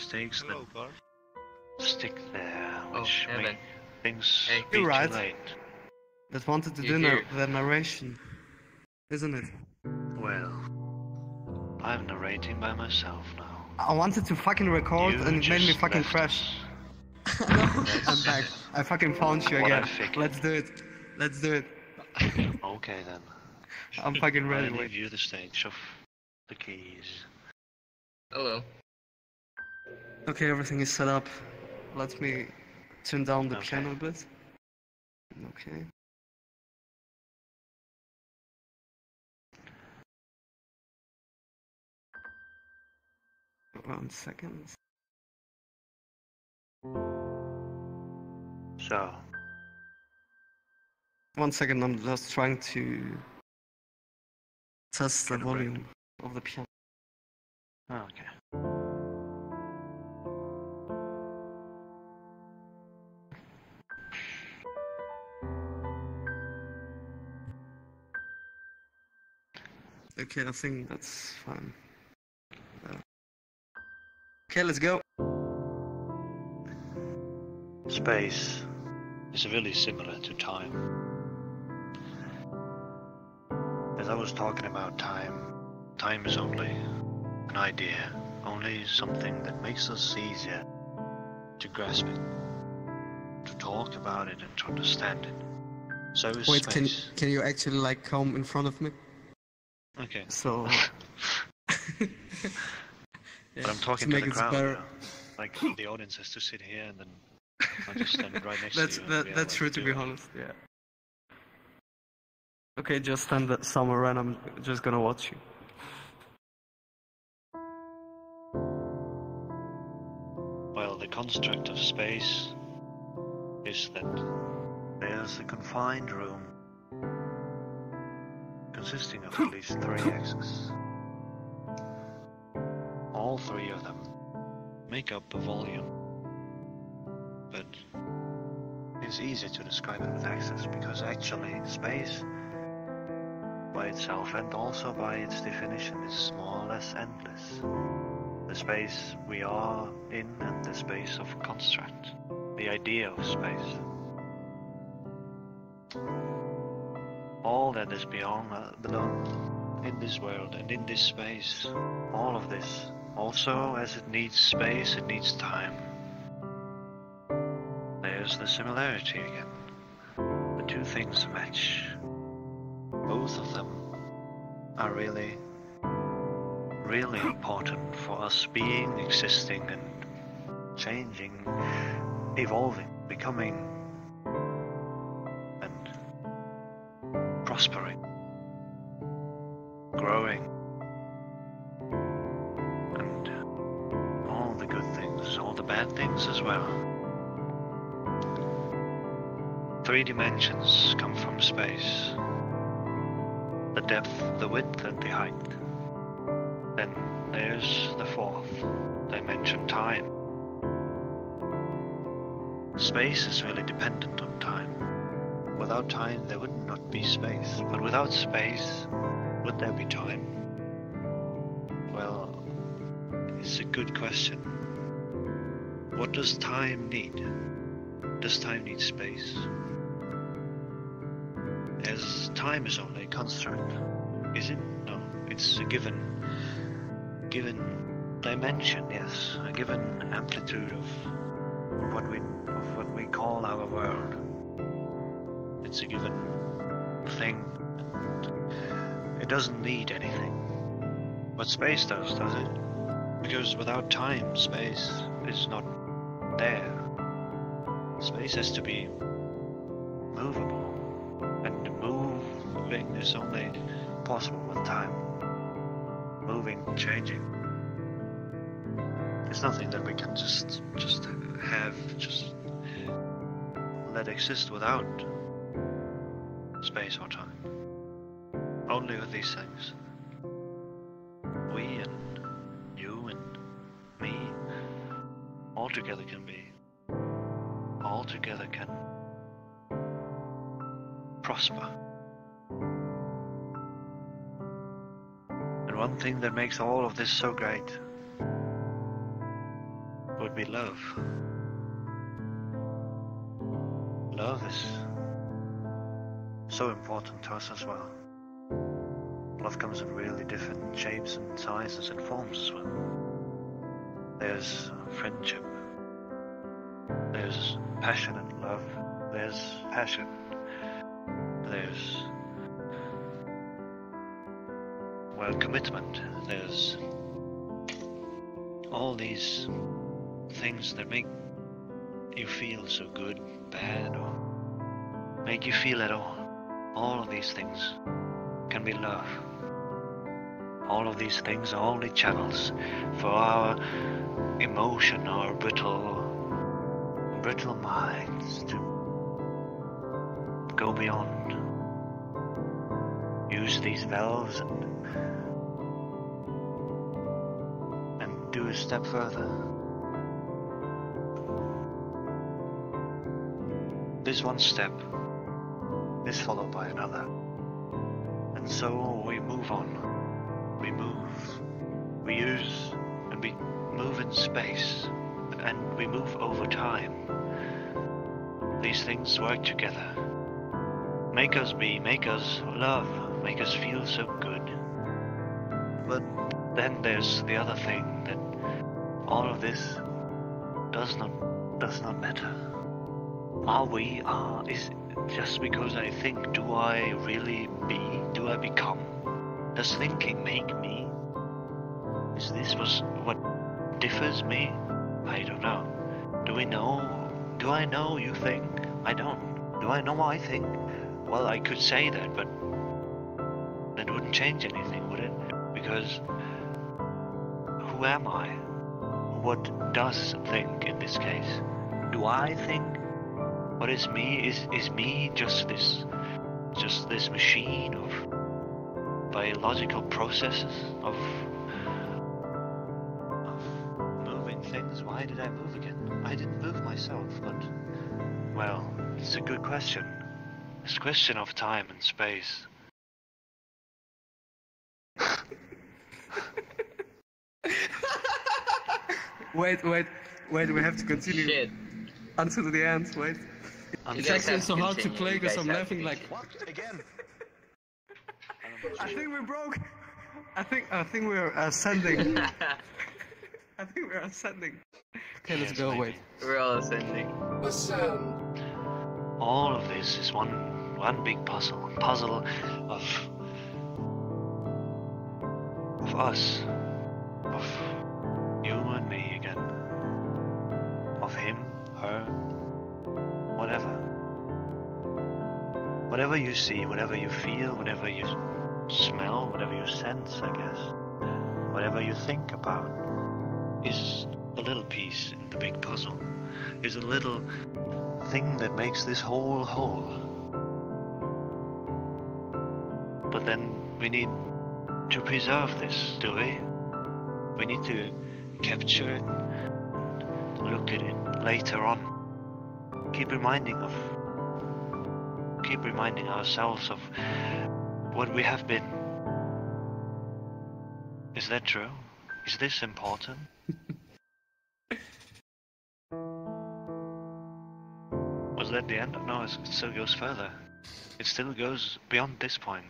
mistakes Hello, that Bart. stick there, which Evan. make things Hey. be You're right. too late. That wanted to You do hear- the narration, isn't it? Well, I'm narrating by myself now. I wanted to fucking record You and it made me just fucking left crash. us. No, I'm back. I fucking found you What I again. figured. Let's do it. Let's do it. Okay then. I'm fucking I ready. leave Wait. you the stage of the keys. Hello. Okay, everything is set up. Let me turn down the Okay. piano a bit. Okay. One second. So, 1 second, I'm just trying to test the Get a break. volume of the piano. okay. Okay, I think that's fine. Okay, let's go. Space is really similar to time. As I was talking about time is only an idea, only something that makes us easier to grasp it, to talk about it and to understand it. So is Wait, space. can you actually like come in front of me? Okay. So. But I'm talking to to make the it crowd, better. you know? Like the audience has to sit here and then I just stand right next That's to you. and we that's have, true like, to do be it. honest. Yeah. Okay, just stand somewhere and I'm just gonna watch you. Well, the construct of space is that there's a confined room consisting of at least 3 axes. All 3 of them make up a volume, but it's easy to describe it with axes because actually space by itself and also by its definition is more or less endless. The space we are in and the space of construct, the idea of space. All that is beyond, below, in this world and in this space, all of this, also as it needs space, it needs time. There's the similarity again. The 2 things match. Both of them are really important for us being, existing and changing, evolving, becoming and prospering, growing and all the good things, all the bad things as well. 3 dimensions come from space. The depth, the width and the height. Then there's the 4th dimension, time. Space is really dependent on time. Without time there would not be space, but without space would there be time? Well, it's a good question. What does time need? Does time need space? As time is only a construct, is it? No, it's a given dimension, yes, a given amplitude of what we call our world. It's a given thing. It doesn't need anything. But space does it? Because without time, space is not there. Space has to be movable, and moving is only possible with time. Moving, changing. It's nothing that we can just let exist without space or time. Only with these things. We and you and me all together can be. All together can prosper. And one thing that makes all of this so great would be love. Love is so important to us as well. Love comes in really different shapes and sizes and forms as well. There's friendship. There's passionate love. There's passion. There's, well, commitment. There's all these things that make you feel so good, bad, or make you feel at all. All of these things can be love. All of these things are only channels for our emotion, our brittle minds to go beyond. Use these valves and do a step further. This one step is followed by another. And so we move on. We move. We use and we move in space. And we move over time. These things work together. Make us be, make us love, make us feel so good. But then there's the other thing, that all of this does not matter. Is just because I think, do I really be? Do I become? Does thinking make me? Is this what differs me? I don't know. Do we know? Do I know you think? I don't. Do I know I think? Well, I could say that, but that wouldn't change anything, would it? Because who am I? What does think in this case? Do I think? What is me? Is me just this machine of biological processes of moving things? Why did I move again? I didn't move myself, but well, it's a good question. It's a question of time and space. Wait, we have to continue. Shit. Until the end, wait. It's actually so hard to play because I'm laughing like... What? Again? I think we broke! I think we're ascending. I think we're ascending. Okay, let's go, wait. We're all ascending. All of this is one big puzzle. Puzzle of us. Of you and me again. Of him, her, whatever. Whatever you see, whatever you feel, whatever you smell, whatever you sense, I guess. Whatever you think about is a little piece in the big puzzle. Is a little thing that makes this whole whole. But then we need to preserve this, do we? We need to capture it, look at it later on. Keep reminding ourselves of what we have been. Is that true? Is this important? Was that the end? No, it still goes further. It still goes beyond this point.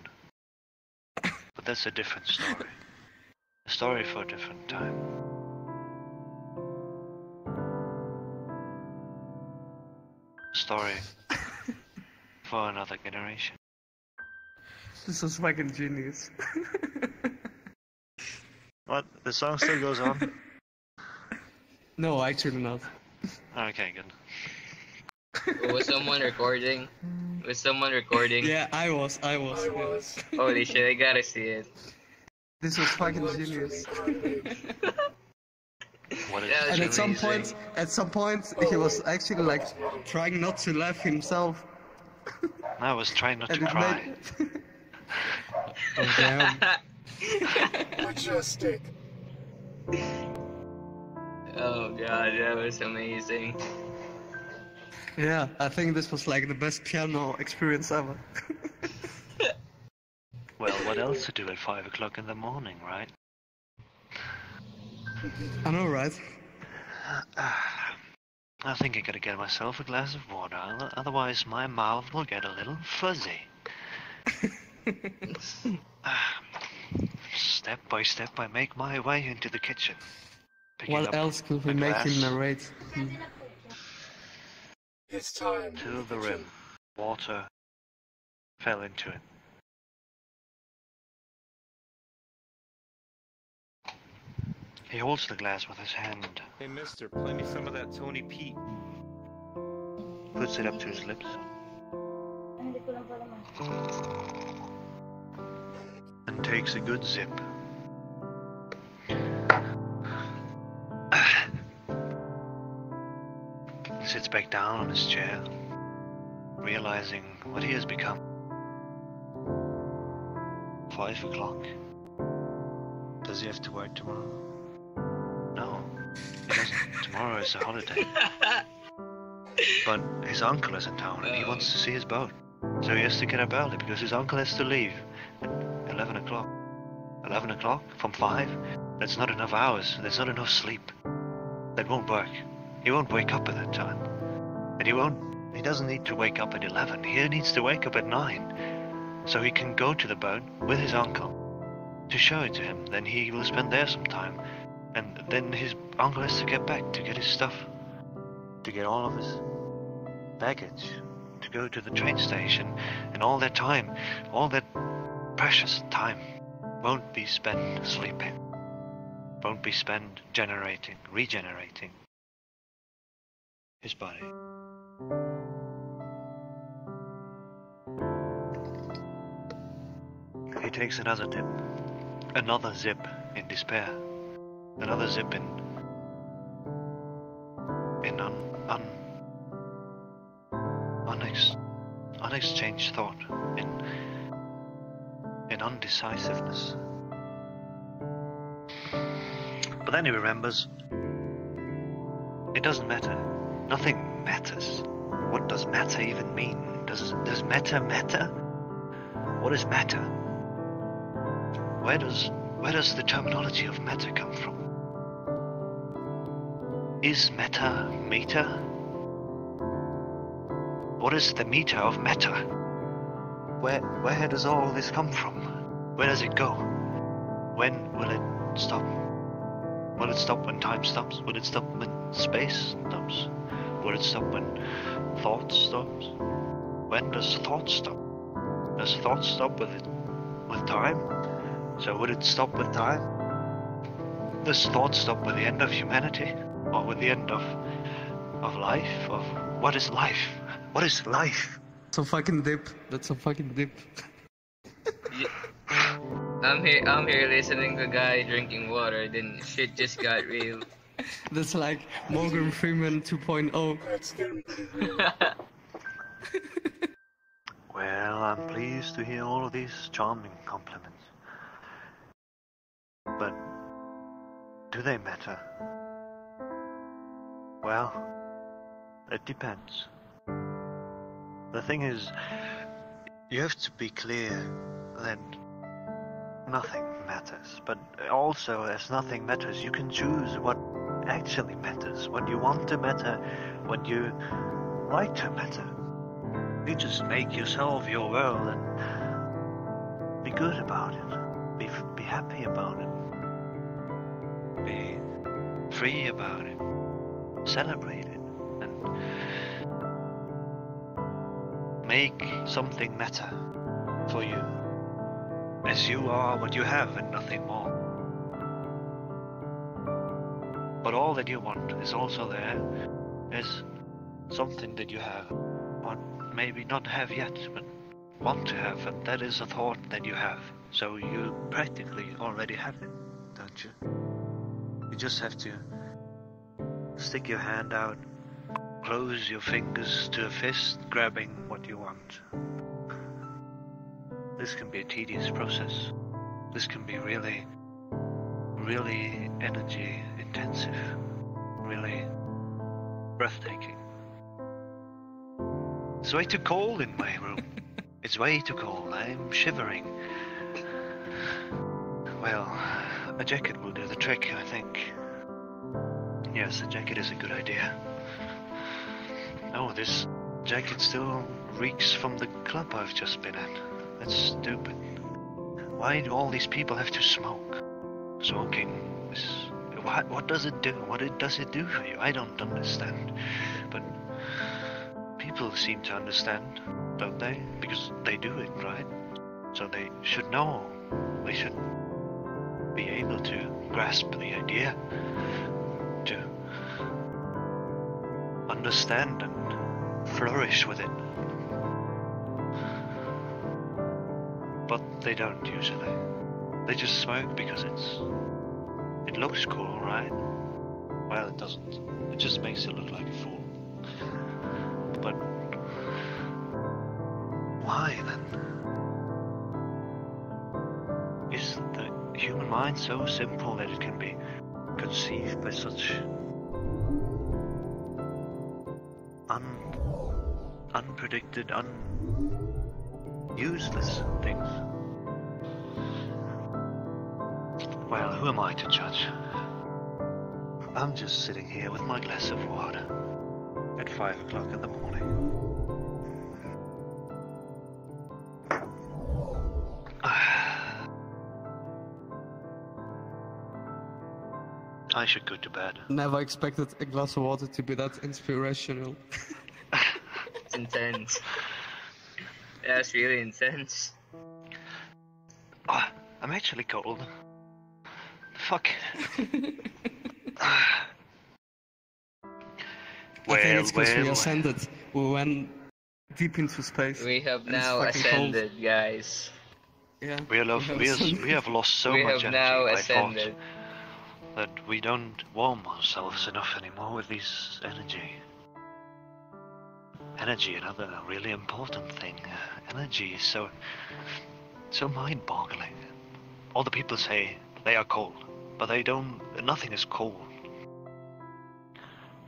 But that's a different story. A story for a different time. A story for another generation. This was fucking genius. What? The song still goes on? No, actually not. Okay, good. Was someone recording? Was someone recording? Yeah, I was. Yeah. Holy shit, I gotta see it. This was fucking genius. What is Yeah, And it's amazing. at some point, he was actually like trying not to laugh himself. I was trying not to And it cry. made... Oh damn. Majestic. Oh god, that was amazing. Yeah, I think this was like the best piano experience ever. Well, what else to do at 5 o'clock in the morning, right? I know, right? I think I gotta get myself a glass of water, otherwise my mouth will get a little fuzzy. Step by step, I make my way into the kitchen. Picking What up else could we a make him glass narrate? It's time. to the rim. Water fell into it. He holds the glass with his hand, Hey mister, play me some of that Tony Pete. puts it up to his lips, and takes a good sip. Sits back down on his chair, realizing what he has become. 5 o'clock. Does he have to work tomorrow? No, he doesn't. Tomorrow is a holiday. But his uncle is in town and he wants to see his boat. So he has to get up early because his uncle has to leave at 11 o'clock. 11 o'clock from 5? That's not enough hours. That's not enough sleep. That won't work. He won't wake up at that time. And he doesn't need to wake up at 11. He needs to wake up at 9. So he can go to the boat with his uncle to show it to him. Then he will spend there some time. And then his uncle has to get back to get his stuff. To get all of his baggage. To go to the train station. And all that time, all that precious time won't be spent sleeping. Won't be spent regenerating his body. He takes another dip, another zip in despair, another zip in unexchanged thought, in undecisiveness. But then he remembers, it doesn't matter. Nothing matters. What does matter even mean? Does matter matter? What is matter? Where does the terminology of matter come from? Is matter meter? What is the meter of matter? Where does all this come from? Where does it go? When will it stop? Will it stop when time stops? Will it stop when space stops? Will it stop when thought stops? When does thought stop? Does thought stop with time? So would it stop with time? Does thought stop with the end of humanity? Or with the end of life? Of what is life? What is life? That's a fucking dip. That's a fucking dip. I'm here listening to a guy drinking water, then shit just got real. That's like Morgan Freeman 2.0. Well, I'm pleased to hear all of these charming compliments. But do they matter? Well, it depends. The thing is, you have to be clear that nothing matters, but also as nothing matters, you can choose what actually matters, what you want to matter, what you like to matter. You just make yourself your world and be good about it, be happy about it, be free about it, celebrate it, and make something matter for you. As you are what you have and nothing more. But all that you want is also there as something that you have, or maybe not have yet, but want to have, and that is a thought that you have. So you practically already have it, don't you? You just have to stick your hand out, close your fingers to a fist, grabbing what you want. This can be a tedious process. This can be really, really energy intensive, really breathtaking. It's way too cold in my room. It's way too cold. I'm shivering. Well, a jacket will do the trick, I think. Yes, a jacket is a good idea. Oh, this jacket still reeks from the club I've just been at. That's stupid. Why do all these people have to smoke? Smoking is... What does it do? Does it do for you? I don't understand. But people seem to understand, don't they? Because they do it, right? So they should know. They should be able to grasp the idea, to understand and flourish with it. But they don't usually. They just smoke because it looks cool, right? Well, it doesn't. It just makes you look like a fool. But why then? Is the human mind so simple that it can be conceived by such unpredicted, useless things? Well, who am I to judge? I'm just sitting here with my glass of water at 5 o'clock in the morning. I should go to bed. Never expected a glass of water to be that inspirational. It's intense. Yeah, it's really intense. Oh, I'm actually cold. Fuck. I think it's because we ascended. We went deep into space. We have and it's now fucking ascended, guys. Yeah. We have lost so We much have energy. now I ascended. thought that we don't warm ourselves enough anymore with this energy. Energy, another really important thing. Energy is so mind-boggling. All the people say they are cold, but they don't. Nothing is cold.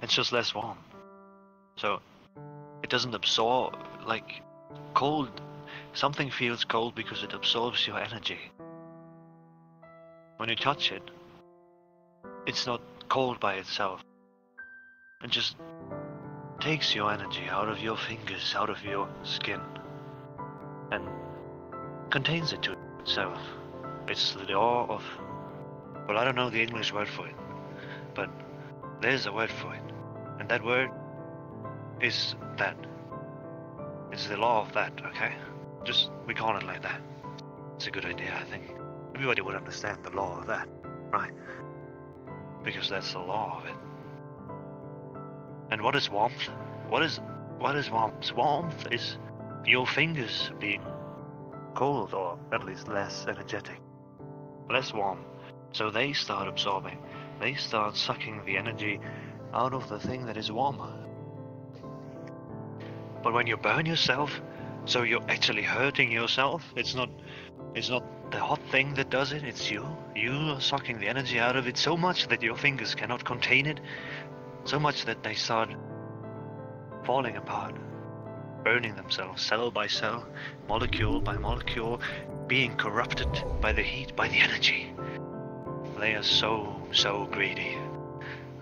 It's just less warm. So it doesn't absorb like cold. Something feels cold because it absorbs your energy. When you touch it, it's not cold by itself. It just takes your energy out of your fingers, out of your skin, and contains it to itself. It's the law of... Well, I don't know the English word for it, but there's a word for it. And that word is that. It's the law of that, okay? Just, we call it like that. It's a good idea, I think. Everybody would understand the law of that, right? Because that's the law of it. And what is warmth? What is warmth? Warmth is your fingers being cold, or at least less energetic, less warm. So they start absorbing. They start sucking the energy out of the thing that is warmer. But when you burn yourself, so you're actually hurting yourself. It's not the hot thing that does it. It's you. You are sucking the energy out of it so much that your fingers cannot contain it. So much that they start falling apart, burning themselves, cell by cell, molecule by molecule, being corrupted by the heat, by the energy. They are so greedy.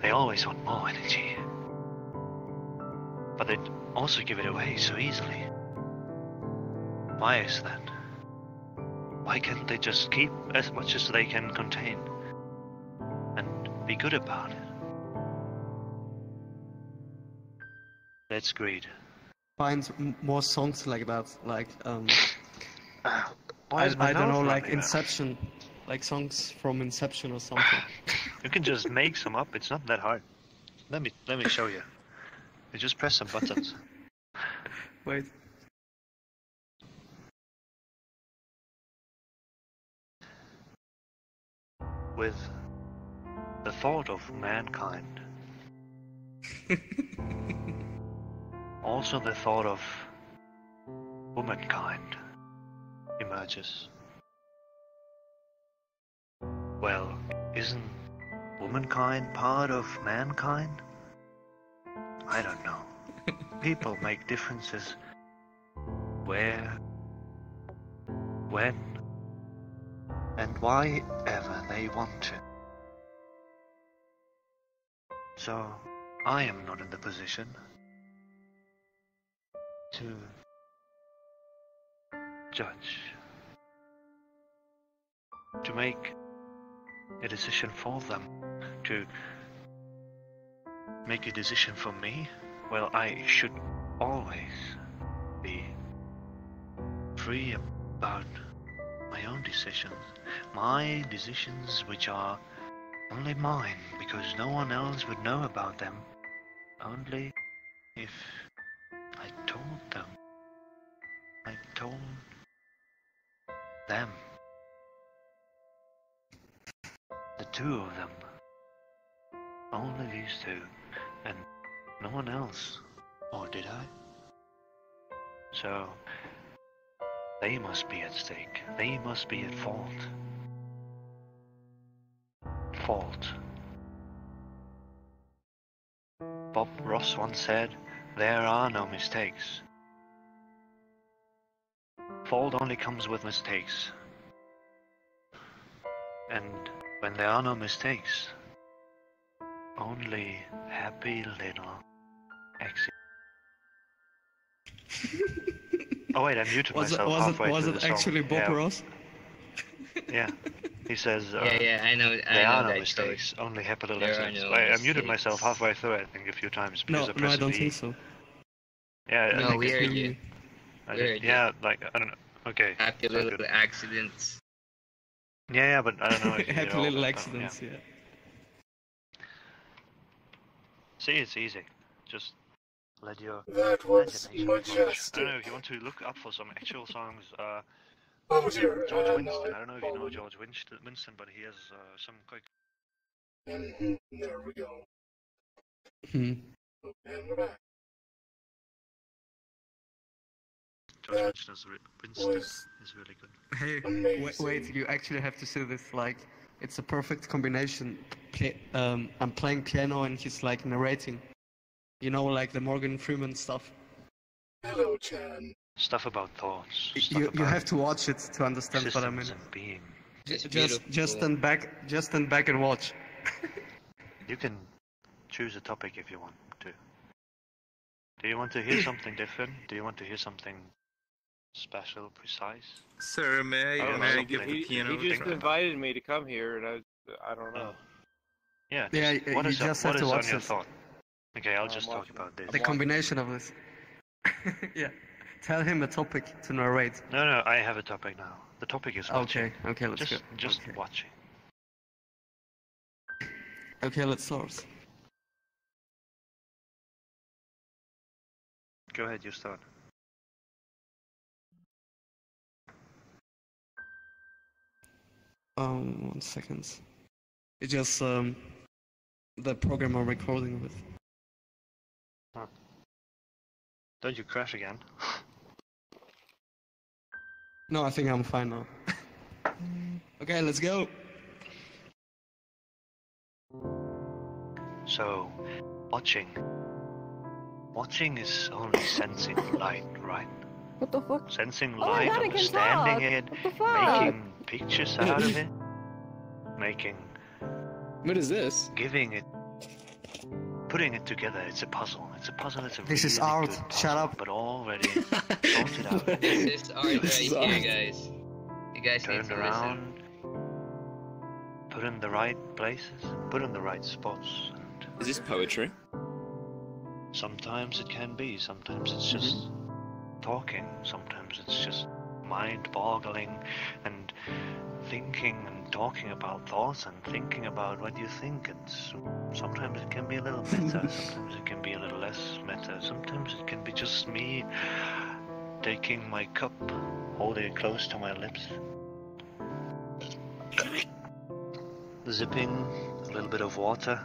They always want more energy. But they also give it away so easily. Why is that? Why can't they just keep as much as they can contain and be good about it? That's greed. Find more songs like that, like Why is my I don't mouth know, like running now? Inception, like songs from Inception or something. You can just make some up. It's not that hard. Let me show you. You just press some buttons. Wait. With the thought of mankind, also the thought of womankind emerges. Well, isn't womankind part of mankind? I don't know. People make differences where, when, and why ever they want to. So, I am not in the position to judge, to make a decision for them, to make a decision for me. Well, I should always be free about my own decisions. My decisions which are only mine, because no one else would know about them. Only if I told them. I told them. The two of them. Only these two. And no one else. Or did I? So, they must be at stake. They must be at fault. Bob Ross once said, there are no mistakes. Fault only comes with mistakes. And when there are no mistakes, only happy little accidents. Oh wait, I muted myself halfway Was through it the song. actually Bob Yeah. Ross? Yeah. He says, Yeah, I know. there are no that mistakes, only happy little There are accidents. no I muted mistakes. myself halfway through, I think, a few times. No, Because I no, I pressed don't V. think so. Yeah, I No, think we it's- heard you. I we did- heard you. yeah, like, I don't know. Okay. Happy sounds little good. accidents. Yeah, but I don't know if you Happy know little about that, yeah. accidents, yeah. See, it's easy. Just let your That was imagination flourish. I majestic. don't know if you want to look up for some actual songs. Oh dear, George and Winston. I I don't know if you know followed. George Winston, but he has some quite. Mhm, there we go. Hmm. And we're back. George Winston Was is really good. Hey, amazing. wait, you actually have to see this, like, it's a perfect combination. I'm playing piano and he's, like, narrating. You know, like the Morgan Freeman stuff. Hello, Chan. Stuff about thoughts. Stuff You about have to watch it to understand what I mean. systems and being. It's Just beautiful. stand back and watch. You can choose a topic if you want to. Do you want to hear something different? Do you want to hear something special, precise? Sir, may Oh, I no, give the he- piano? he just a try? invited me to come here, and I don't know. Yeah. Yeah, what you is just what have to is on watch your this. thought? Okay, I'll I'm just talk watching. about this. The combination of this. Yeah. Tell him a topic to narrate. No, I have a topic now. The topic is watching. Okay, let's go. Just Okay. watching. Okay, let's start. Go ahead, you start. One second. It's just the program I'm recording with. Don't you crash again? No, I think I'm fine now. Okay, let's go. So, watching. Watching is only sensing light, right? What the fuck? Sensing Oh my light, God, I can understanding talk. it, What the fuck? making pictures out of it, making, What is this? giving it, putting it together. It's a puzzle. It's a puzzle. It's a This is really art. good Shut puzzle, up. But already sorted out. This is art right This is here, art. guys. You guys need Turned to around, put in the right places, put in the right spots. And Is this poetry? sometimes it can be. Sometimes it's just talking. Sometimes it's just mind-boggling and thinking and talking about thoughts and thinking about what you think. And sometimes it can be a little meta. Sometimes it can be a little less meta. Sometimes it can be just me taking my cup, holding it close to my lips, zipping a little bit of water,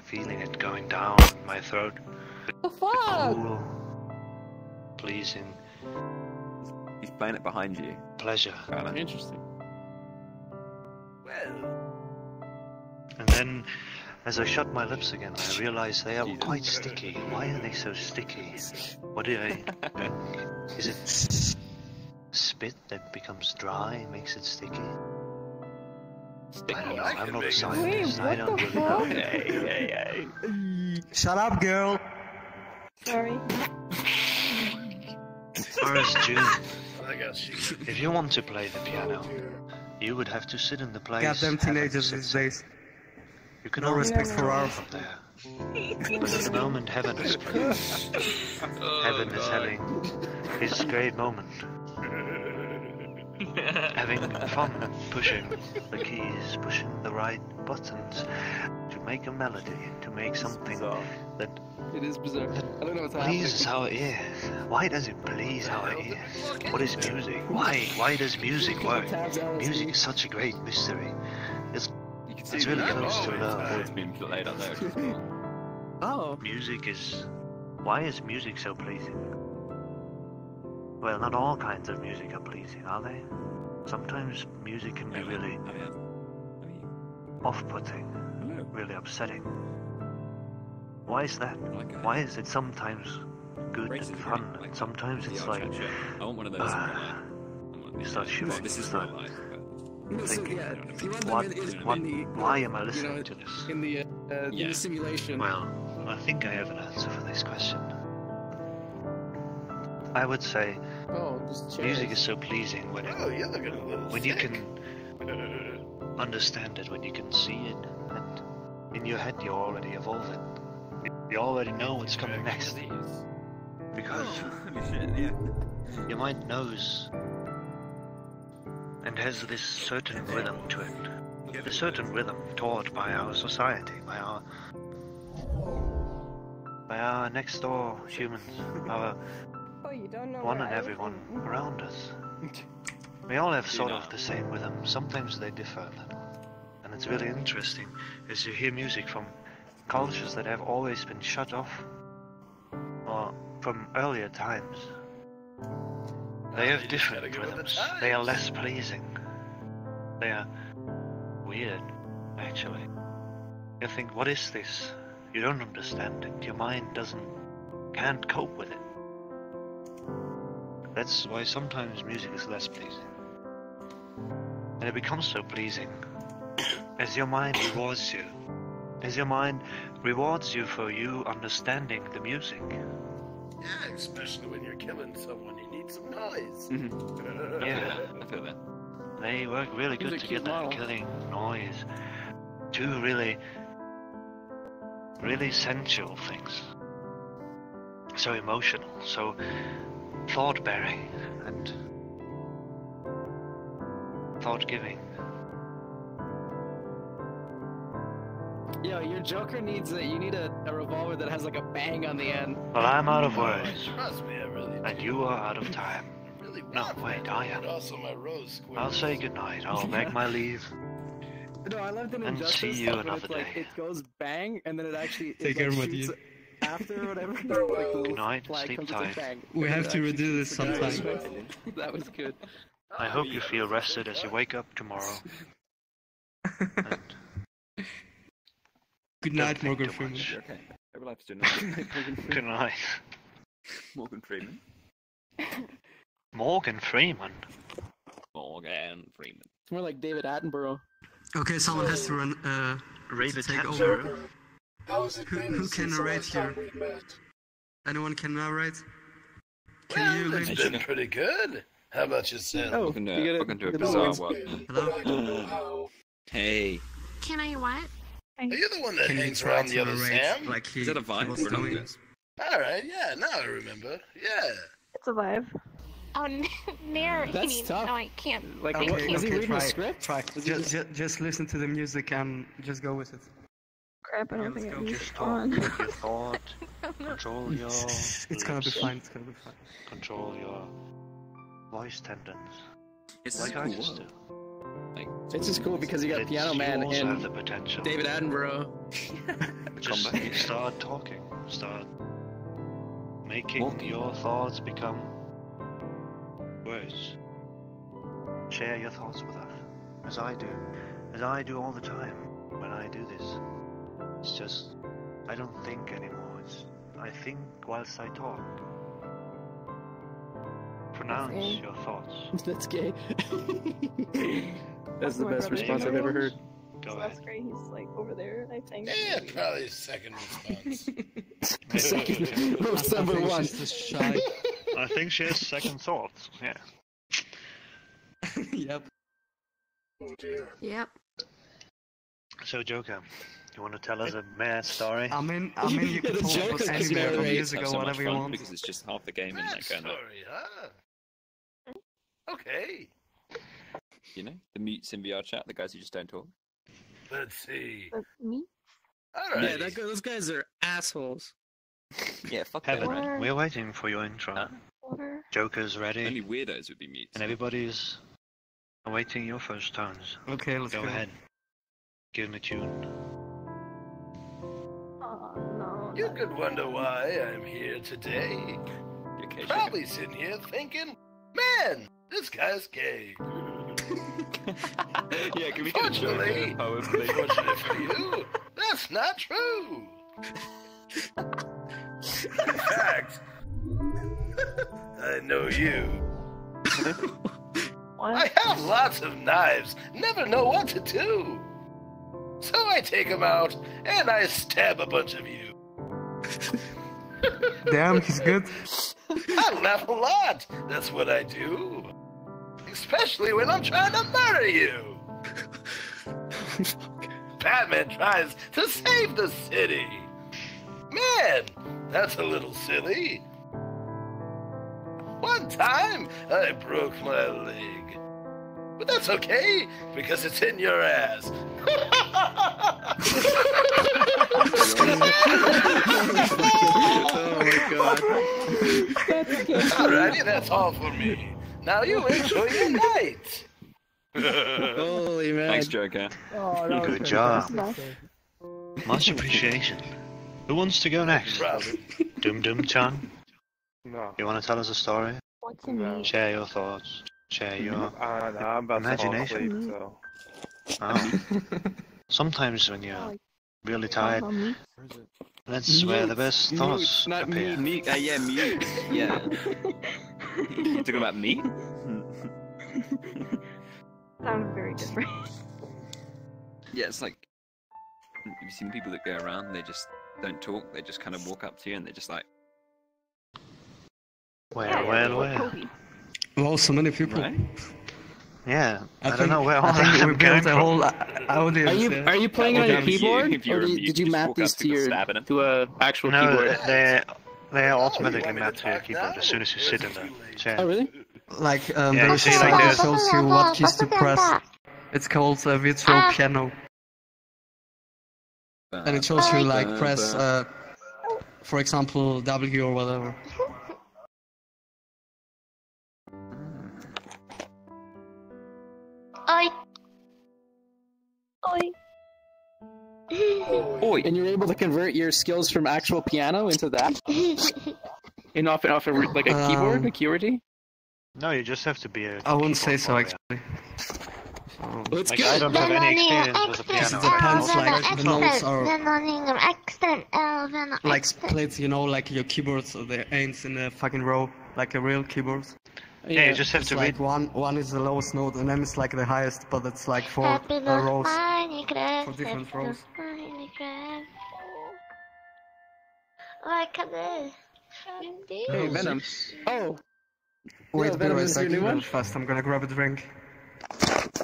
feeling it going down my throat. The fuck? Cool, pleasing He's playing it behind you. pleasure. Kinda. Interesting. And then, as I shut my lips again, I realized they are Jesus. quite sticky. Why are they so sticky? What did I... Is it spit that becomes dry, makes it sticky? I don't know. I I'm can not a make it. scientist. Wait, I what don't the really know. fuck? Hey. Shut up, girl. Sorry. Whereas June, I got you. if you want to play the piano, Oh dear. you would have to sit in the place. Goddamn heaven teenagers sits these in. days. You can No only respect for control ours. from there. But at the moment heaven is playing, heaven is having his great moment. Having fun pushing the keys, pushing the right buttons to make a melody, to make something that It is bizarre. I don't know what's pleases our ears. Why does it please our ears? What is music? Why does music work? Music is such a great mystery. You can see It's really the close to board's love. been played on there. which is cool. Oh. Music is... Why is music so pleasing? Well, not all kinds of music are pleasing, are they? Sometimes music can be really Oh, yeah. Oh, yeah. off-putting, Hello. really upsetting. Why is that? I like it. Why is it sometimes good Races and are fun, great, and sometimes The it's old like... chat show. I want one of those in real life. I want You these. start shooting, This you is start real life. So, thinking, yeah, you want what, them in what, the, why am I you listening know, to this? in the in Yeah. the simulation. Well, I think I have an answer for this question. I would say Oh, just chairs. music is so pleasing when Oh, you're looking a little when you thick. can understand it, when you can see it, and in your head you already evolve it. You already know what's coming next. Because Holy shit, yeah. your mind knows and has this certain rhythm to it. A certain rhythm taught by our society, by our next door humans, our Oh, you don't know one where and I everyone live? around us. We all have sort of the same rhythm. Sometimes they differ a little. And it's really interesting as you hear music from cultures that have always been shut off, or from earlier times. They have You just different gotta go with the rhythms. They are times. less pleasing. They are weird, actually. You think, what is this? You don't understand it. Your mind can't cope with it. That's why sometimes music is less pleasing. And it becomes so pleasing as your mind rewards you. As your mind rewards you for you understanding the music. Yeah, especially when you're killing someone, you need some noise. Yeah. I feel that. They work really good Seems a cute together, model. killing noise. Two really sensual things. So emotional, so thought-bearing, and thought-giving. Yo, your Joker needs you need a revolver that has like a bang on the end. Well, I'm out of words, Trust me, I really and you are out of time. I really No, want wait, that, I am. but also my rose square. I'll say goodnight. I'll make my leave. No, I loved in And Injustice see you when another it's like day. it goes bang and then it actually Take it, care, like, Matthew. shoots after or whatever. Like, the Good little night, flag sleep comes, it's a tight. bang. We And have it to actually redo this shoots the guy. sometime. That was good. I hope you feel rested as you wake up tomorrow. And Good don't night, think Morgan too Freeman. much. You're okay. Everlife's doing nothing. Good night. Morgan Freeman. Morgan Freeman. Morgan Freeman. It's more like David Attenborough. Okay, someone has to run. Raven take Attenborough. over. How's it Who- been who can since the narrate last time here? we met? Anyone can narrate? Can you, Well, Lynn? it's been pretty good. How about yourself? Oh, Welcome to, you gotta- welcome to a the bizarre noise. world. Hello? But I don't know how. Hey. Can I what? Are you the one that Can you hangs try around to the other narrate Sam? like he, Is that a he Vine? was We're not doing? doing this. Alright, yeah, now I remember. Yeah. It's a vibe. Oh, narrating. That's tough. No, I can't. Like, Thank okay, you. is he reading try, a script? Try. Is he Just listen to the music and just go with it. Crap, I don't Yeah, think let's I go. used Just it talk on. with your thought. Control your It's gonna be lips. fine. It's gonna be fine. Control your voice tendons. It's Like a I cool just world. do. Like, It's just cool because you got It's- Piano you Man also have and the potential. David Attenborough. Just comeback. start talking. Start making Walking. your thoughts become words. Share your thoughts with us, as I do. As I do all the time when I do this. It's just, I don't think anymore. I think whilst I talk. Pronounce gay. your thoughts. That's gay. That's the my best brother. response I've ever heard. Go that's ahead. great. He's like over there, I think. Yeah, probably second response. Second, rose I number think one. she's just shy. I think she has second thoughts. Yeah. Yep. Oh dear. Yep. So, Joker, you want to tell us a mad story? I mean, you The can talk joke about is anywhere from narrate. years Have ago, so much whatever you fun want. because it's just half the game and That that kind of, story, huh? Okay. you know, the mutes in VR chat, the guys who just don't talk. Let's see. That's me. All right. Yeah, those guys are assholes. Yeah, fuck them, Heaven, right? Or- we're waiting for your intro. Water. Joker's ready, Only weirdos would be mutes. and everybody's awaiting your first turns. Okay, let's Go go. ahead. Give me a tune. Oh no. You could wonder why I'm here today. You okay, Joker? Probably sitting here thinking, man, this guy's gay. Yeah, can we get a Fortunately, Joker poem, please? fortunately for you, that's not true. In fact, I know you. What? I have lots of knives, never know what to do. So I take them out and I stab a bunch of you. Damn, he's good. I laugh a lot, that's what I do. Especially when I'm trying to murder you. Batman tries to save the city. Man, that's a little silly. One time, I broke my leg. But that's okay, because it's in your ass. Oh my god. Alrighty, that's all for me. Now you enjoy your night. Holy man. Thanks, Joker. Oh, that was Good job. fantastic. Much appreciation. Who wants to go next? Probably. Doom Doom Chan? No. You want to tell us a story? What's in it? Share your thoughts. Share your... No, I'm about Imagination. to fall asleep, so. Oh. Sometimes when you're Like, really tired, me? that's where the best thoughts Mutes, not appear. meat. Yeah, mute. Yeah. You talking about meat? Sounds very different. Yeah, it's like, you've seen people that go around, they just don't talk, they just kind of walk up to you and they're just like, Where? Kobe. Wow, so many people. right? Yeah, I don't think- know where all I think that we came built a from. whole audience. Are you playing on your Okay, keyboard, if you're or a did mute, you just map walk these up to to your stabbing 'em. to a actual No, keyboard? they are Oh, automatically you want me mapped to to your talk keyboard now? as soon as you sit in the chair. Oh really? Like, Yeah, there is see, something like that this. shows you what keys to press. It's called virtual piano, and it shows you like press, for example, W or whatever. Oi. Oi. Oi! And you're able to convert your skills from actual piano into that? And off like a keyboard, a QWERTY? No, you just have to be a I wouldn't say keyboard so warrior. actually. So, Let's Like, go. I don't have any experience with the piano. It depends, like, the notes are are like split, you know, like your keyboards, so they ain't in a fucking row, like a real keyboard. Yeah, you just have It's to like read. one is the lowest note, and then it's like the highest, but it's like four rows. For different rows. Look at this. Hey, Venom. Oh, Wait, Yeah, be Venom right is back your new real one? fast. I'm gonna grab a drink.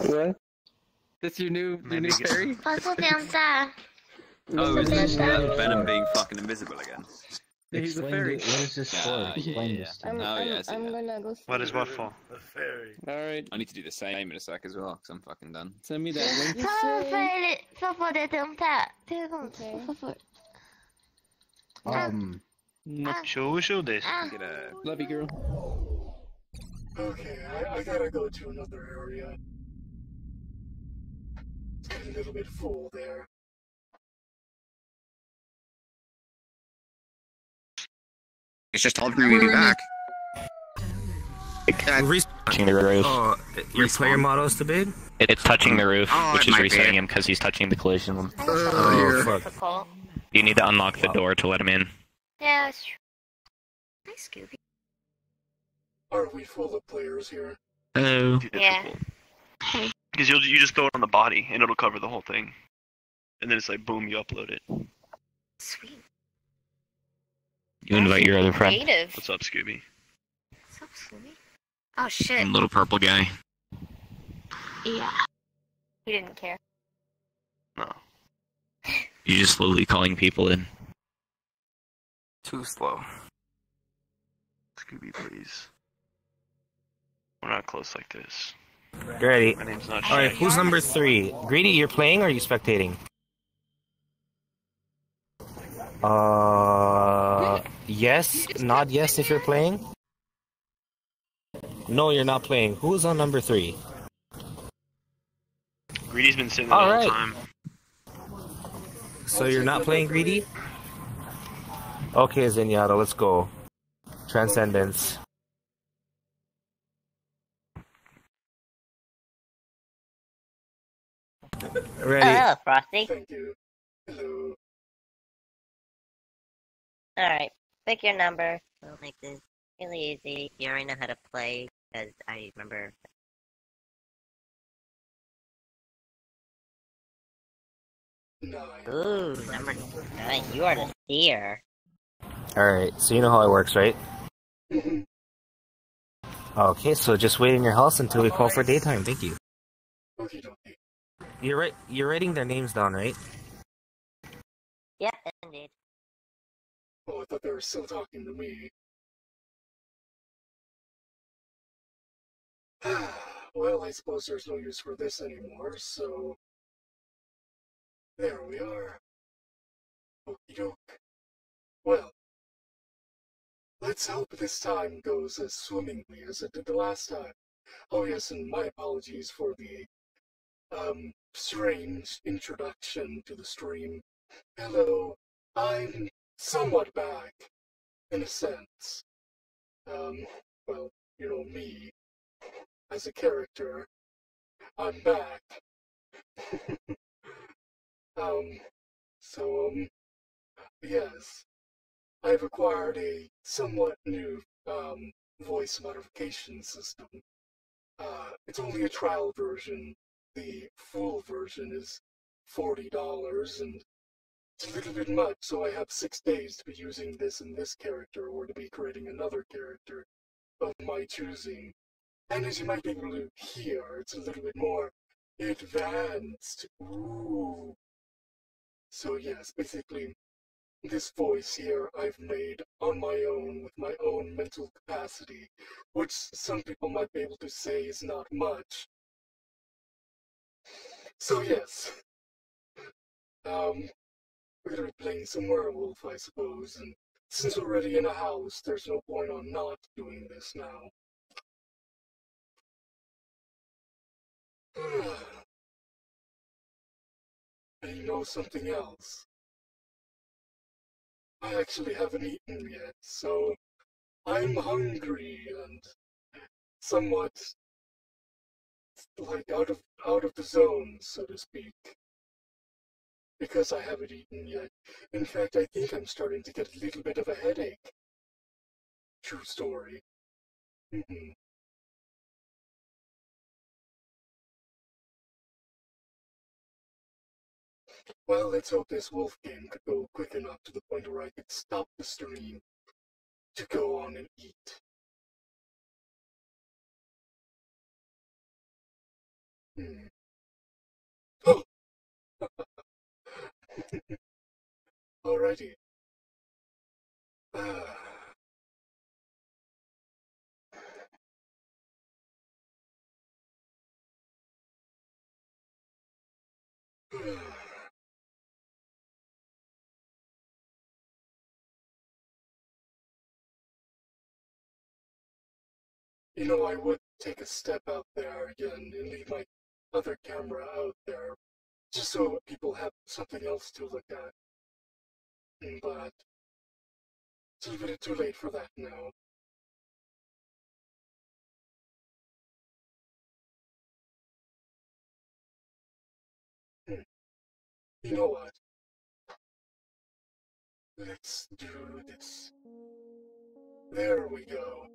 what? That's your new Maybe get- fairy? Oh, is this Venom being fucking invisible again? Yeah, he's a fairy. What is this for? Yeah, Explain yeah. this to me. Oh, yeah, I see that. gonna go. What is what for? The fairy. Alright, I need to do the same in a sec as well, because I'm fucking done. send me that link. Should we show this? Get a... Love you, girl. Okay, I gotta go to another area. It's getting a little bit full there. It's just told me to be back. Touching the roof. Oh, your player model's the bid? It's touching the roof, Oh, which it is might resetting be. him because he's touching the collision one. Oh, fuck. You need to unlock the door to let him in. Yeah, that's true. Hi, Scooby. Are we full of players here? Hello. Yeah. Hey. Because you just throw it on the body and it'll cover the whole thing, and then it's like boom, you upload it. Sweet. You invite your other friend. Creative. What's up, Scooby? So sweet. Oh shit. Little purple guy. Yeah. He didn't care. No. You're just slowly calling people in. Too slow. Scooby, please. We're not close like this. Ready. My name's not Alright, Shay. who's number 3? Greedy, you're playing or are you spectating? Yes. Not yes if you're playing. No, you're not playing. Who's on number 3? Greedy's been sitting there the whole Alright. time. So you're not playing Greedy? Okay, Zenyatta, let's go. Transcendence. Ready. Hello, Frosty. Thank you. Hello. Alright, pick your number. We'll make this really easy. You already know how to play, because I remember. Ooh, number 9. You are the seer. Alright, so you know how it works, right? Okay, so just wait in your house until we call for daytime. Thank you. You're writing their names down, right? Yep, indeed. Oh, I thought they were still talking to me. Well, I suppose there's no use for this anymore, so... There we are. Okie doke. Well, let's hope this time goes as swimmingly as it did the last time. Oh yes, and my apologies for the, strange introduction to the stream. Hello, I'm somewhat back, in a sense. Well, you know me, as a character, I'm back. Yes, I've acquired a somewhat new, voice modification system. It's only a trial version. The full version is $40, and it's a little bit much, so I have 6 days to be using this in this character, or to be creating another character of my choosing. And as you might be able to hear, it's a little bit more advanced. Ooh. So yes, basically, this voice here I've made on my own with my own mental capacity, which some people might be able to say is not much. So yes, we're gonna be playing some werewolf, I suppose, and since we're already in a house, there's no point on not doing this now. And you know something else? I actually haven't eaten yet, so I'm hungry and somewhat like out of the zone, so to speak. Because I haven't eaten yet. In fact, I think I'm starting to get a little bit of a headache. True story. Well, let's hope this wolf game could go quick enough to the point where I could stop the stream to go on and eat. Oh! Alrighty. You know, I would take a step out there again and leave my other camera out there, just so people have something else to look at. But it's a little bit too late for that now. You know what? Let's do this. There we go.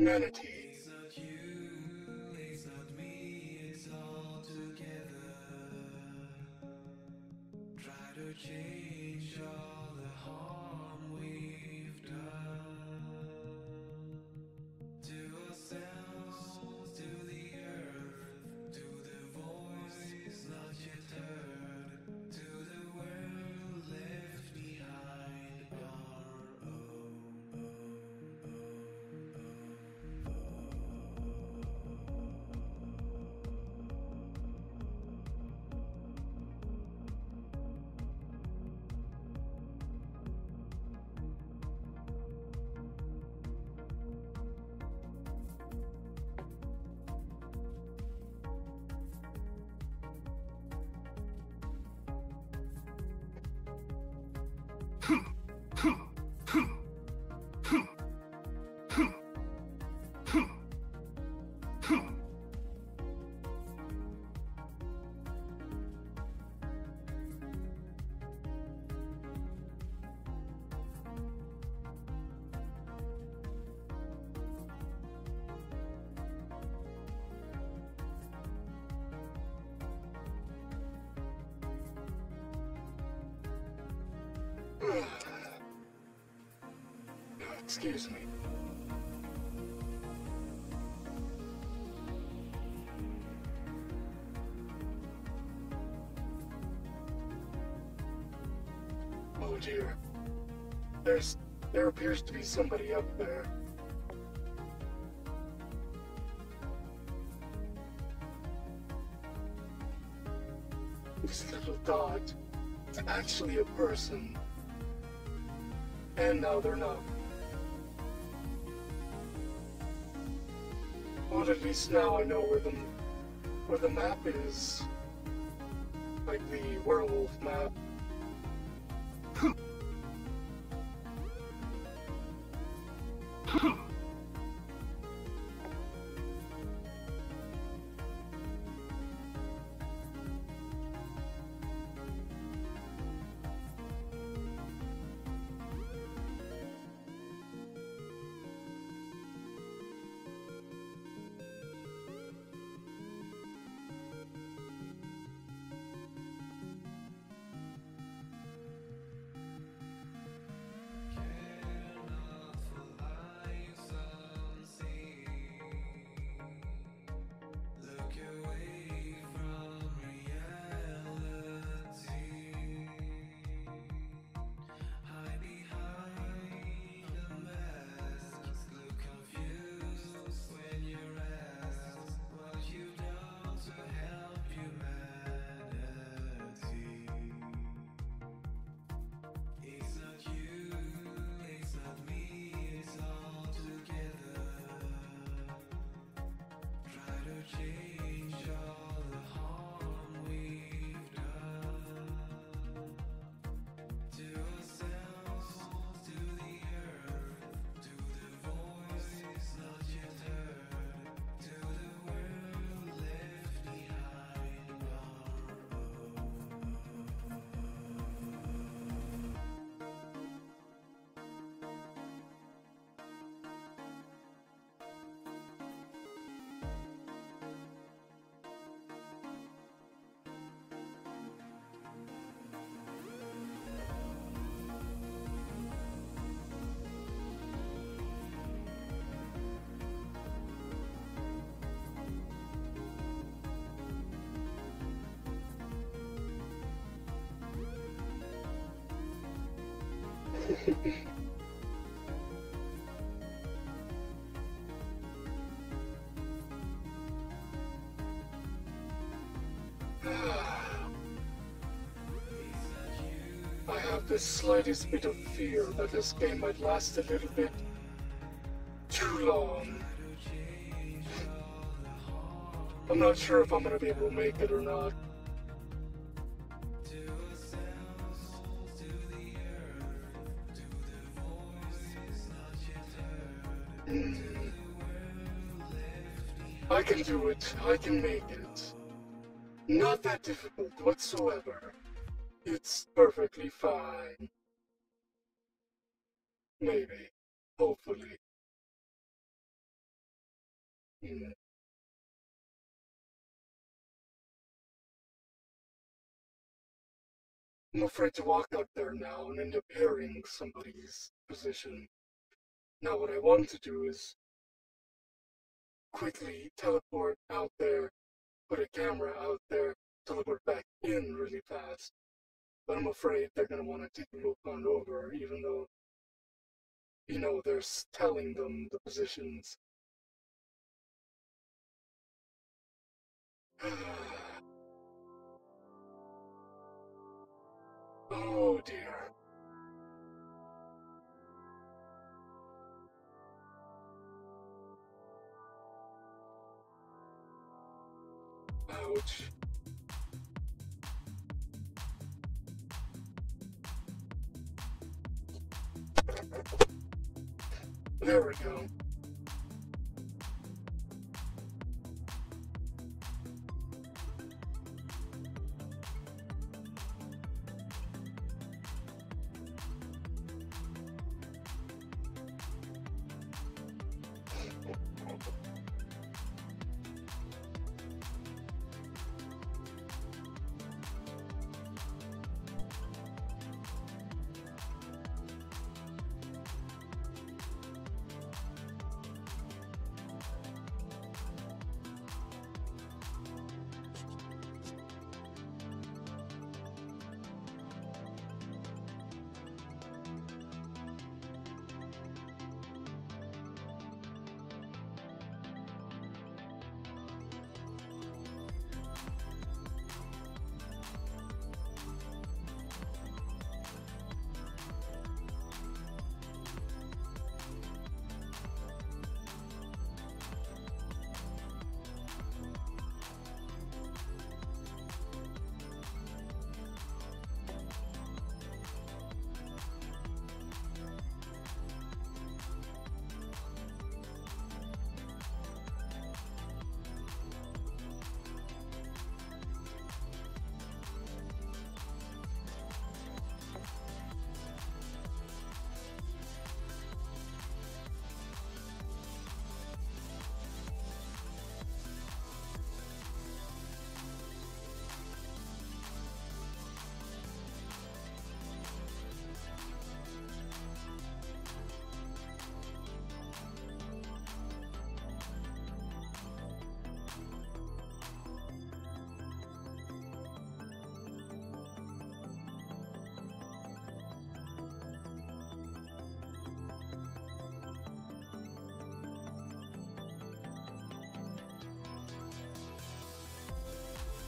Manatee. Excuse me. Oh dear. There appears to be somebody up there. This little dot is actually a person. And now they're not. But at least now I know where the map is. Like the werewolf map. I have the slightest bit of fear that this game might last a little bit too long. I'm not sure if I'm gonna be able to make it or not. I can do it. I can make it. Not that difficult whatsoever. It's perfectly fine. Maybe. Hopefully. Hmm. I'm afraid to walk out there now and end up airing somebody's position. Now what I want to do is quickly teleport out there, put a camera out there, teleport back in really fast. But I'm afraid they're going to want to take a look on over, even though, they're telling them the positions. Oh dear. Ouch. There we go.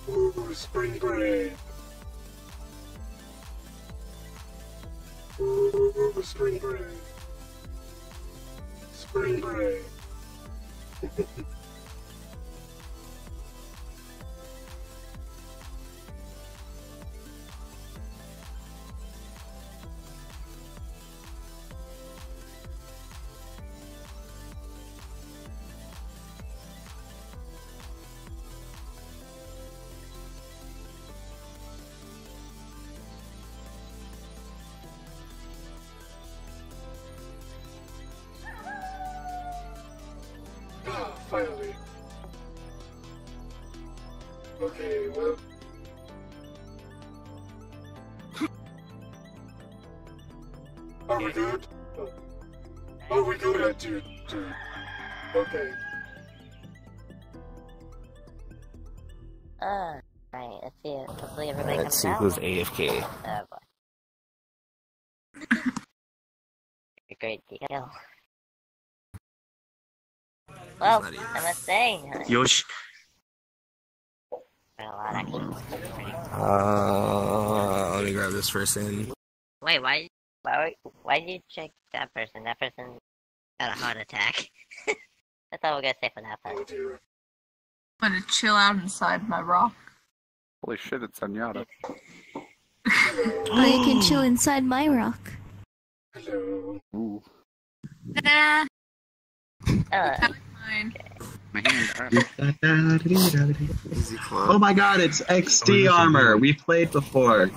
Ooh, spring break. Ooh, spring break. Spring break. Ah, finally. Okay, well. Are we good? Oh, we good at two. Okay. Right, let's see. Hopefully everybody Let's comes see out. who's AFK. Oh boy. Great deal. Well, I must say, Yosh. been a lot actually. Let me grab this person. Wait, why did you check that person? That person got a heart attack. That's all we're gonna say for that person. I'm gonna chill out inside my rock. Holy shit, it's Zenyatta. Oh, you can chill inside my rock. Hello. Ooh. Nah. Fine. My hand Oh my god, it's XD armor. We played before.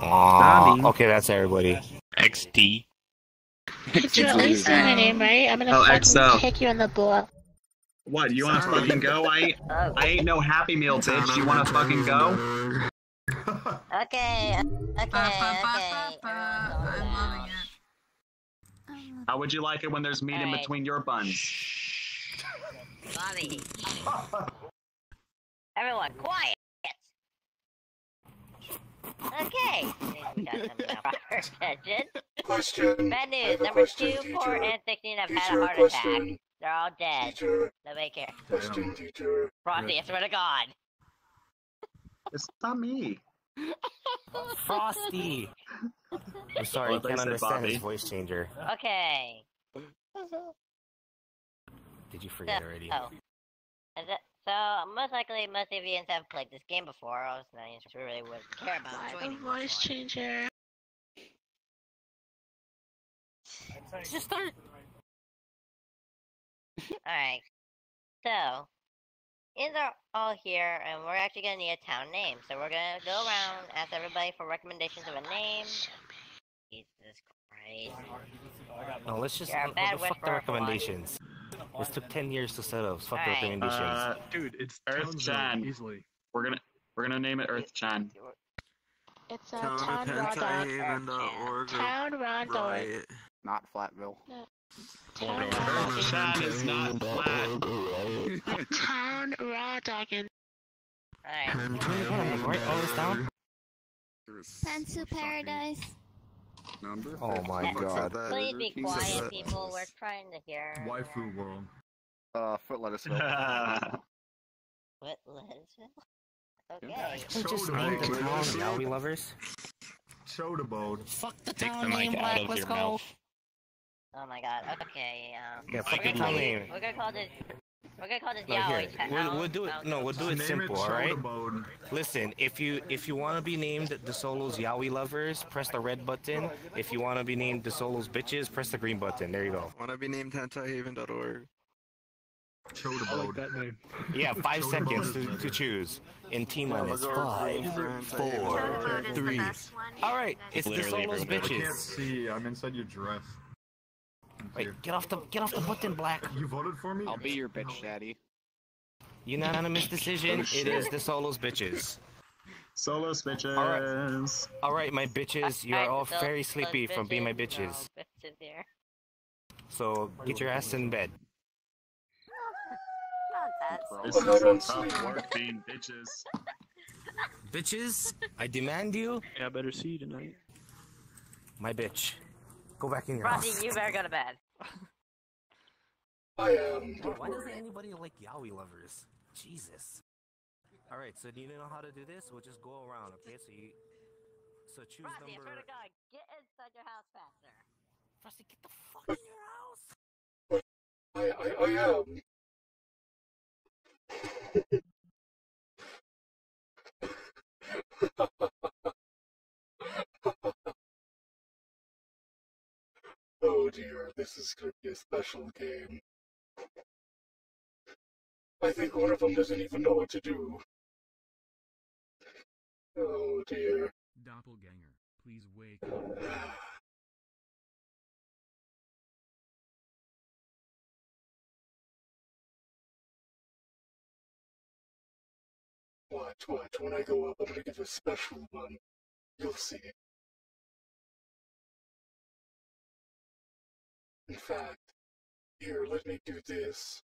Aww. Okay, that's everybody. XD. Could you at least say my name right? I'm gonna Oh, fucking XL. kick you in the butt. What, you wanna fucking go? I ain't no Happy Meal, bitch. You wanna fucking go? Okay. I'm loving it. How would you like it when there's meat in between your buns? Bobby. Everyone, quiet. Okay. We got some proper attention. Question. Bad I news. have a Number question, 2, 4, teacher. and 16 have had Teacher, a heart question. attack. They're all dead. Teacher. Nobody cares. Question, teacher. Frosty, I swear to God. It's not me. Frosty! I'm sorry, Well, you they can't said understand Bobby. his voice changer. Okay. Did you forget already? Oh. So, most likely, most of you have played this game before, or else none of you really would care about joining. Voice changer. Just start. Alright. So, these are all here, and we're actually gonna need a town name. So we're gonna go around, ask everybody for recommendations of a name. Jesus Christ. No, let's just You're a bad fuck the whisperer for one. recommendations. This took 10 years to set up. Fuck the Alright. recommendations. Dude, it's Earth Chan. easily. We're gonna name it Earth Chan. It's a town raw dog. Town raw dog. Not Flatville. Earth Chan is not flat. Town raw dogging. Alright. Write all this down? Pencil Paradise. Number Oh my god. Please be quiet, people. We're trying to hear. Waifu World. Foot Lettuceville. What, Lesville? Okay. Just name the town, Yaoi lovers. Chodabode. Fuck the Take town the name, mic Black. out of Let's your go. mouth. Oh my god. Okay. Yeah, fuck we're the gonna town call name. We're gonna call this. We're gonna call this No, Yaoi here, Town. we'll do it. No, we'll do it Name it simple. All right. Chodabode. Listen, if you want to be named the Solos Yaoi lovers, press the red button. If you want to be named the Solos bitches, press the green button. There you go. Want to be named HentaiHaven.org. Chodabode. That name. Yeah, 5 seconds to choose. In T minus 5, 4, 3. All right, it's the Solos I can't bitches. see. I'm inside your dress. Wait, get off the button, Black. You voted for me? I'll be your bitch daddy. Unanimous decision. It is the Solos bitches. Solos bitches. All right, my bitches, you are all very sleepy from being my bitches. So get your ass in bed. This is some tough work being bitches. Bitches, I demand you. Yeah, I better see you tonight. My bitch. Go back in your house. Frosty, you better go to bed. I am. Why doesn't anybody like Yaoi lovers? Jesus. All right, so do you know how to do this? We'll just go around, okay? So choose Frosty, I number. swear to God, get inside your house faster. Frosty, get the fuck in your house. I am. Oh dear, this is going to be a special game. I think one of them doesn't even know what to do. Oh dear. Doppelganger, please wake up. Watch, when I go up, I'm gonna give a special one. You'll see. In fact, here, let me do this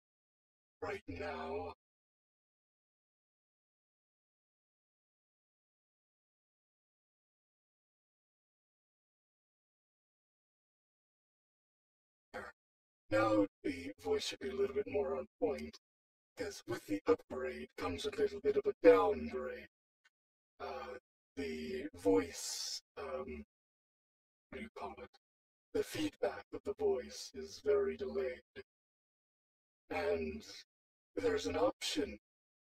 right now. Now the voice should be a little bit more on point, because with the upgrade comes a little bit of a downgrade. The voice, what do you call it? The feedback of the voice is very delayed. And there's an option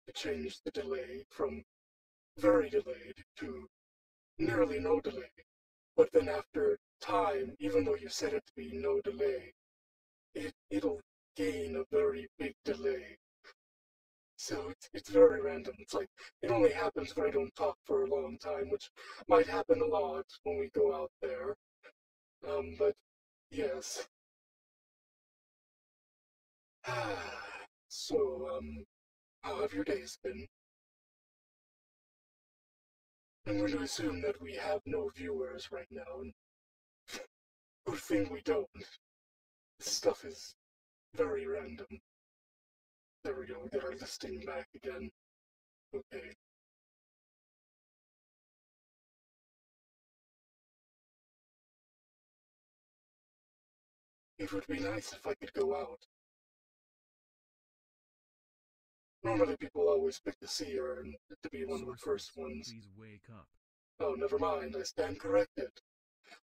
to change the delay from very delayed to nearly no delay. But then after time, even though you set it to be no delay, it'll gain a very big delay. So it's very random. It's like, it only happens when I don't talk for a long time, which might happen a lot when we go out there. But, yes. So, how have your days been? I'm going to assume that we have no viewers right now, and good thing we don't. This stuff is very random. There we go, we got our listing back again. Okay. It would be nice if I could go out. Normally people always pick the seer and to be one of the first ones. Please wake up. Oh, never mind, I stand corrected.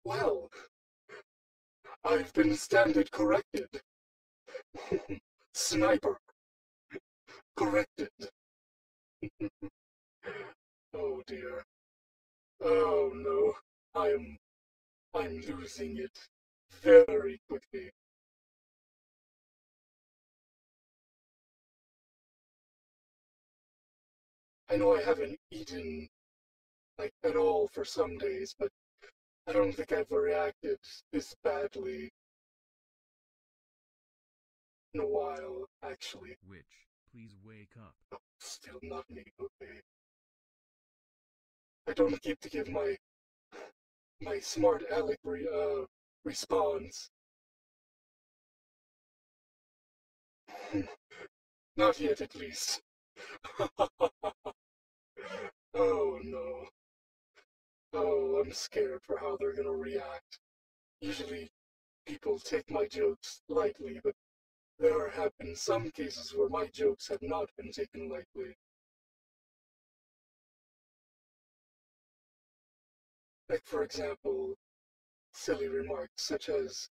Well, I've been standard corrected. Sniper. Corrected. Oh dear. Oh no. I'm losing it very quickly. I know I haven't eaten, like, at all for some days, but I don't think I've reacted this badly in a while, actually. Witch, please wake up. Oh, still not me, okay. I don't get to give my smart aleck response. Not yet, at least. Oh no. Oh, I'm scared for how they're gonna react. Usually, people take my jokes lightly, but there have been some cases where my jokes have not been taken lightly. Like, for example, silly remarks such as,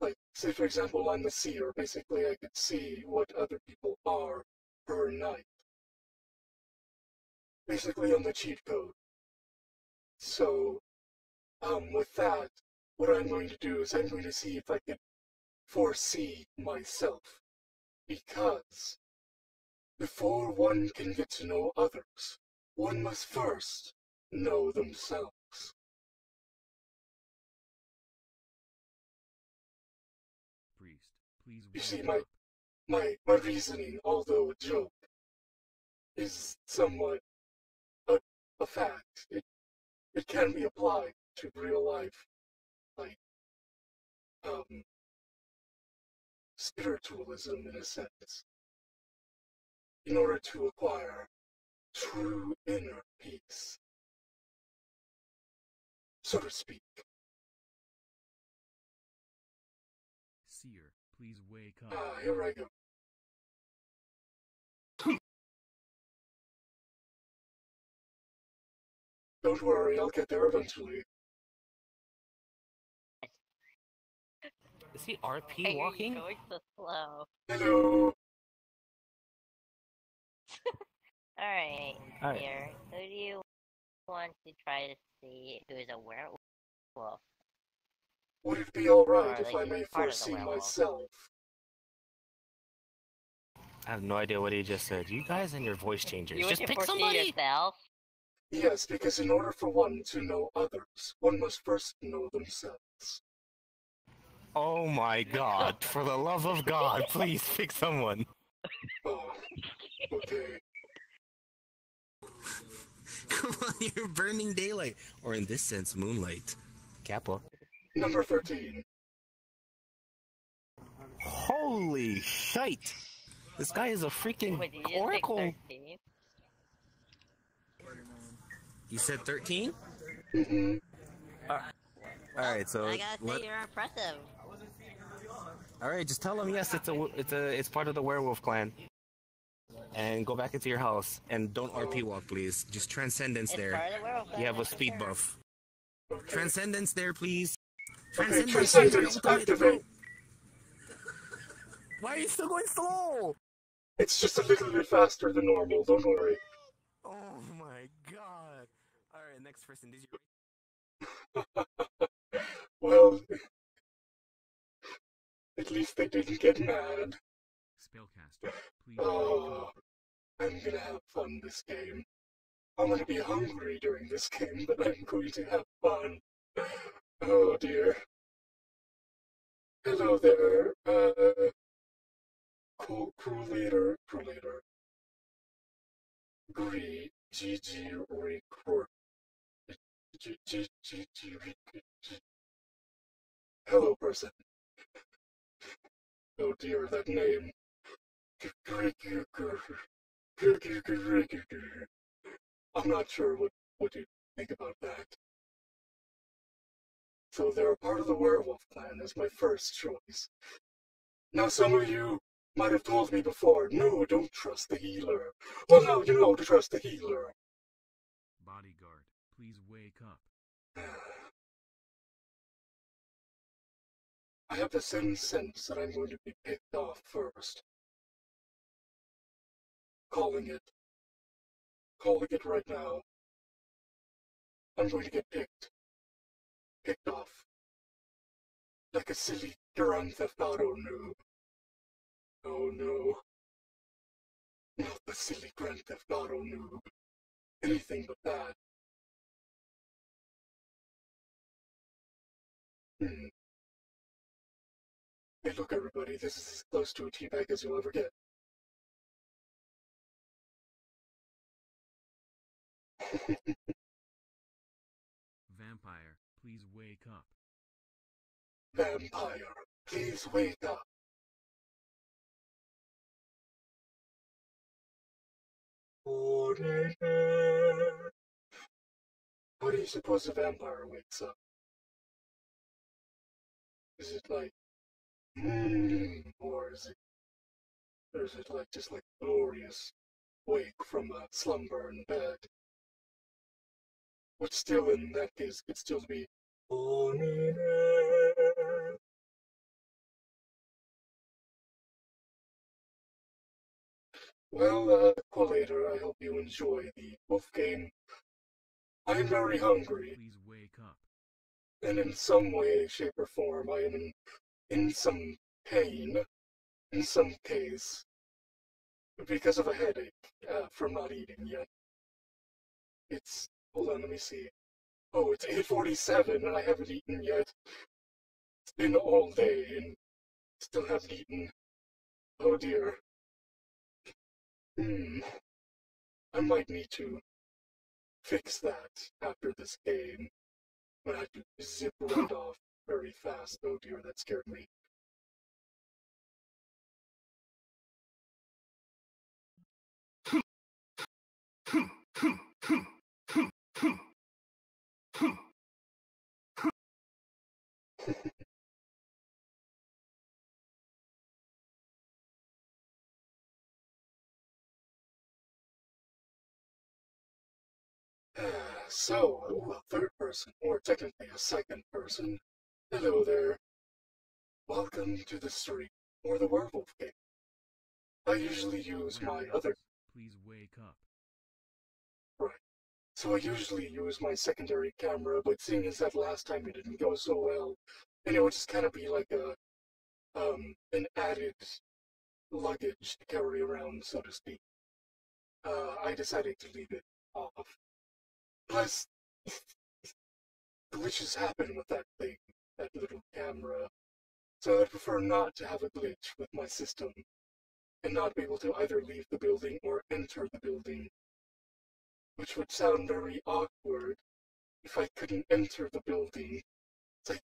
like, say for example I'm the seer, basically I could see what other people are per night. Basically I'm the cheat code. So, with that, what I'm going to do is I'm going to see if I can foresee myself. Because, before one can get to know others, one must first know themselves. Priest, please You wake see, up. my reasoning, although a joke, is somewhat a fact. It can be applied to real life, like, spiritualism in a sense. In order to acquire true inner peace, so to speak. Seer, please wake up. Here I go. Don't worry, I'll get there eventually. Is he RP walking? Going so slow. Hello. Alright, Alright. here. Who do you want to try to see who's a werewolf? Would it be alright Or if at I least may part of the foresee werewolf. myself? I have no idea what he just said. You guys and your voice changers. You Just want to pick foresee somebody! yourself? Yes, because in order for one to know others, one must first know themselves. Oh my god. For the love of God, please pick someone. Oh, okay. Come on, you're burning daylight. Or in this sense, moonlight. Kappa. Number 13. Holy shite! This guy is a freaking Wait, did you just say oracle. 13? You said 13? Mm-hmm. Alright, so I gotta say you're impressive. Alright, just tell him yes, it's part of the werewolf clan. And go back into your house and don't RP walk, please. Just transcendence It's there. part of the werewolf clan, You have a that's for speed sure. buff. Transcendence there, please. Okay, Transcendence, Transcendence, activate! Why are you still going slow? It's just a little bit faster than normal, don't worry. Oh my god. Alright, next person. Did you... Well, at least they didn't get mad. Spellcaster, please Oh, I'm gonna have fun this game. I'm gonna be hungry during this game, but I'm going to have fun. Oh dear. Hello there, crew leader. Gree, GG, record. Hello, person. Oh dear, that name. I'm not sure what you think about that. So they're a part of the werewolf clan as my first choice. Now some of you might have told me before, no, don't trust the healer. Well, now you know to trust the healer. Bodyguard, please wake up. I have the same sense that I'm going to be picked off first. Calling it right now. I'm going to get picked off. Like a silly Grand Theft Auto noob. Oh no. Not the silly Grand Theft Auto noob. Anything but that. Hey look everybody, this is as close to a teabag as you'll ever get. Vampire, please wake up. Vampire, please wake up. How do you suppose a vampire wakes up? Is it like, or is it like just like glorious wake from a slumber in bed? Which still in that case could still be Well, Collator, I hope you enjoy the wolf game. I am very hungry. Please wake up. And in some way, shape, or form, I am in some pain, in some case, because of a headache from not eating yet. Hold on, let me see. Oh, it's 8:47 and I haven't eaten yet. It's been all day and still haven't eaten. Oh dear. I might need to fix that after this game. But I had to zip right off very fast. Oh dear, that scared me. So, a third person, or technically a second person. Hello there. Welcome to the stream, or the werewolf game. I usually use my other... Please wake up. Right. So I usually use my secondary camera, but seeing as that last time it didn't go so well, and it would just kind of be like an added luggage to carry around, so to speak, I decided to leave it off. Plus, glitches happen with that thing, that little camera, so I'd prefer not to have a glitch with my system, and not be able to either leave the building or enter the building, which would sound very awkward if I couldn't enter the building. It's like,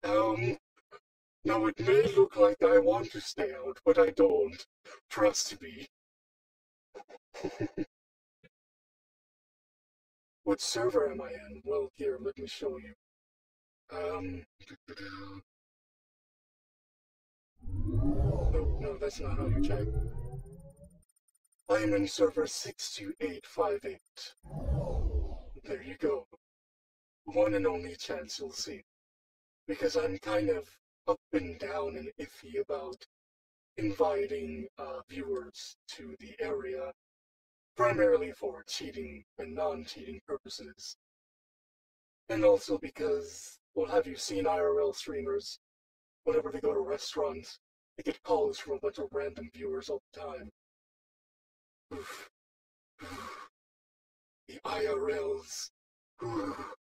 now it may look like I want to stay out, but I don't. Trust me. What server am I in? Well, here, let me show you. No, that's not how you check. I am in server 62858. There you go. One and only chance you'll see. Because I'm kind of up and down and iffy about inviting viewers to the area, primarily for cheating and non-cheating purposes. And also because, well, have you seen IRL streamers? Whenever they go to restaurants, they get calls from a bunch of random viewers all the time. Oof. Oof. The IRLs. Oof.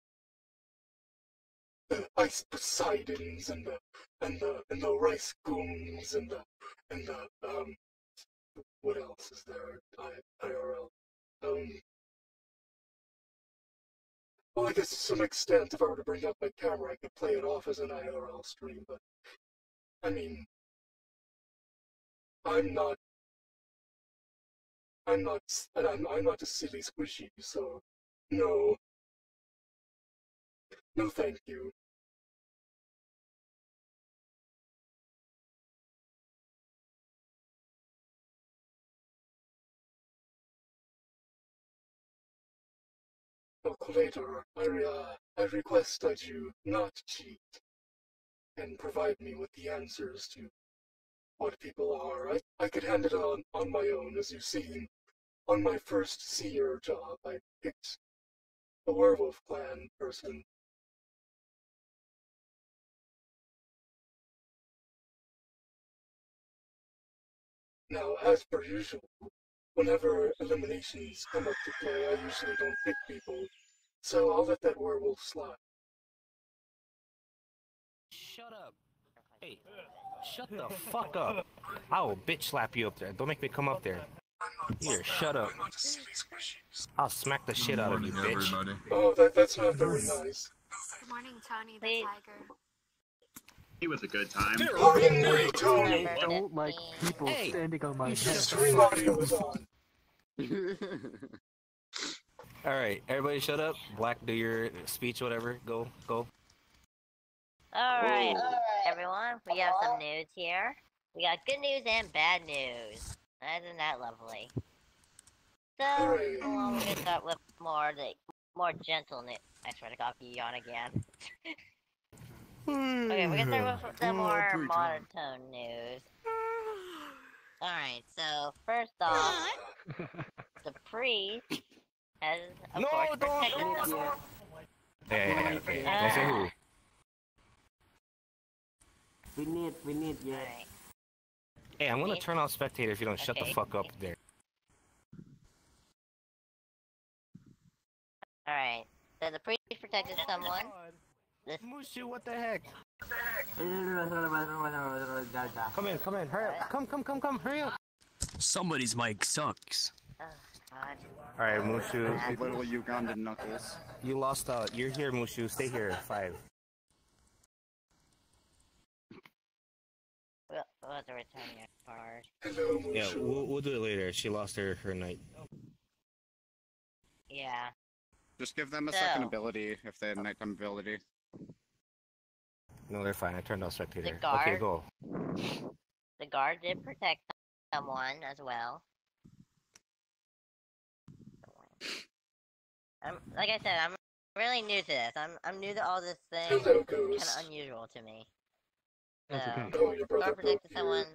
The ice Poseidons and the rice goons and the what else is there? IRL. Well, I guess to some extent, if I were to bring up my camera, I could play it off as an IRL stream, but, I mean, I'm not a silly squishy, so, no. No thank you. Calculator, I request that you not cheat and provide me with the answers to what people are. I could hand it on my own, as you've seen. On my first seer job, I picked a werewolf clan person. Now, as per usual, whenever eliminations come up to play, I usually don't pick people, so I'll let that werewolf slide. Shut up. Hey, shut the fuck up. I'll bitch slap you up there. Don't make me come up there. Here, shut up. I'll smack the shit out of you, bitch. Oh, that's not very nice. Good morning, Tony the Tiger. It was a good time. Pardon me, Tony! I don't like people standing on my head. Stream audio was on. Alright, everybody shut up. Black, do your speech, whatever. Go. Alright, everyone, we have some news here. We got good news and bad news. Isn't that lovely? So, we're gonna start with more gentle news. I swear to God, yawn again. Okay, we're gonna start with the more monotone news. Alright, so first off, the priest has, of course, protected someone. Hey, don't say who. We need, yeah. Alright. Hey, I'm gonna turn off spectator if you don't shut the fuck up there. Alright, so the priest protected someone. Mushu, what the heck? Come in, hurry up. Come, hurry up. Somebody's mic sucks. Oh, God. Alright, Mushu. Little Ugandan knuckles. You lost out. You're here, Mushu. Stay here. 5. We'll have to return your card. Yeah, we'll do it later. She lost her night. Yeah. Just give them a second ability if they have nighttime ability. No, they're fine. I turned off spectator. The guard. Okay, go. The guard did protect someone as well. Like I said, I'm really new to this. I'm new to all this thing. It's kind of unusual to me. So, guard protected someone.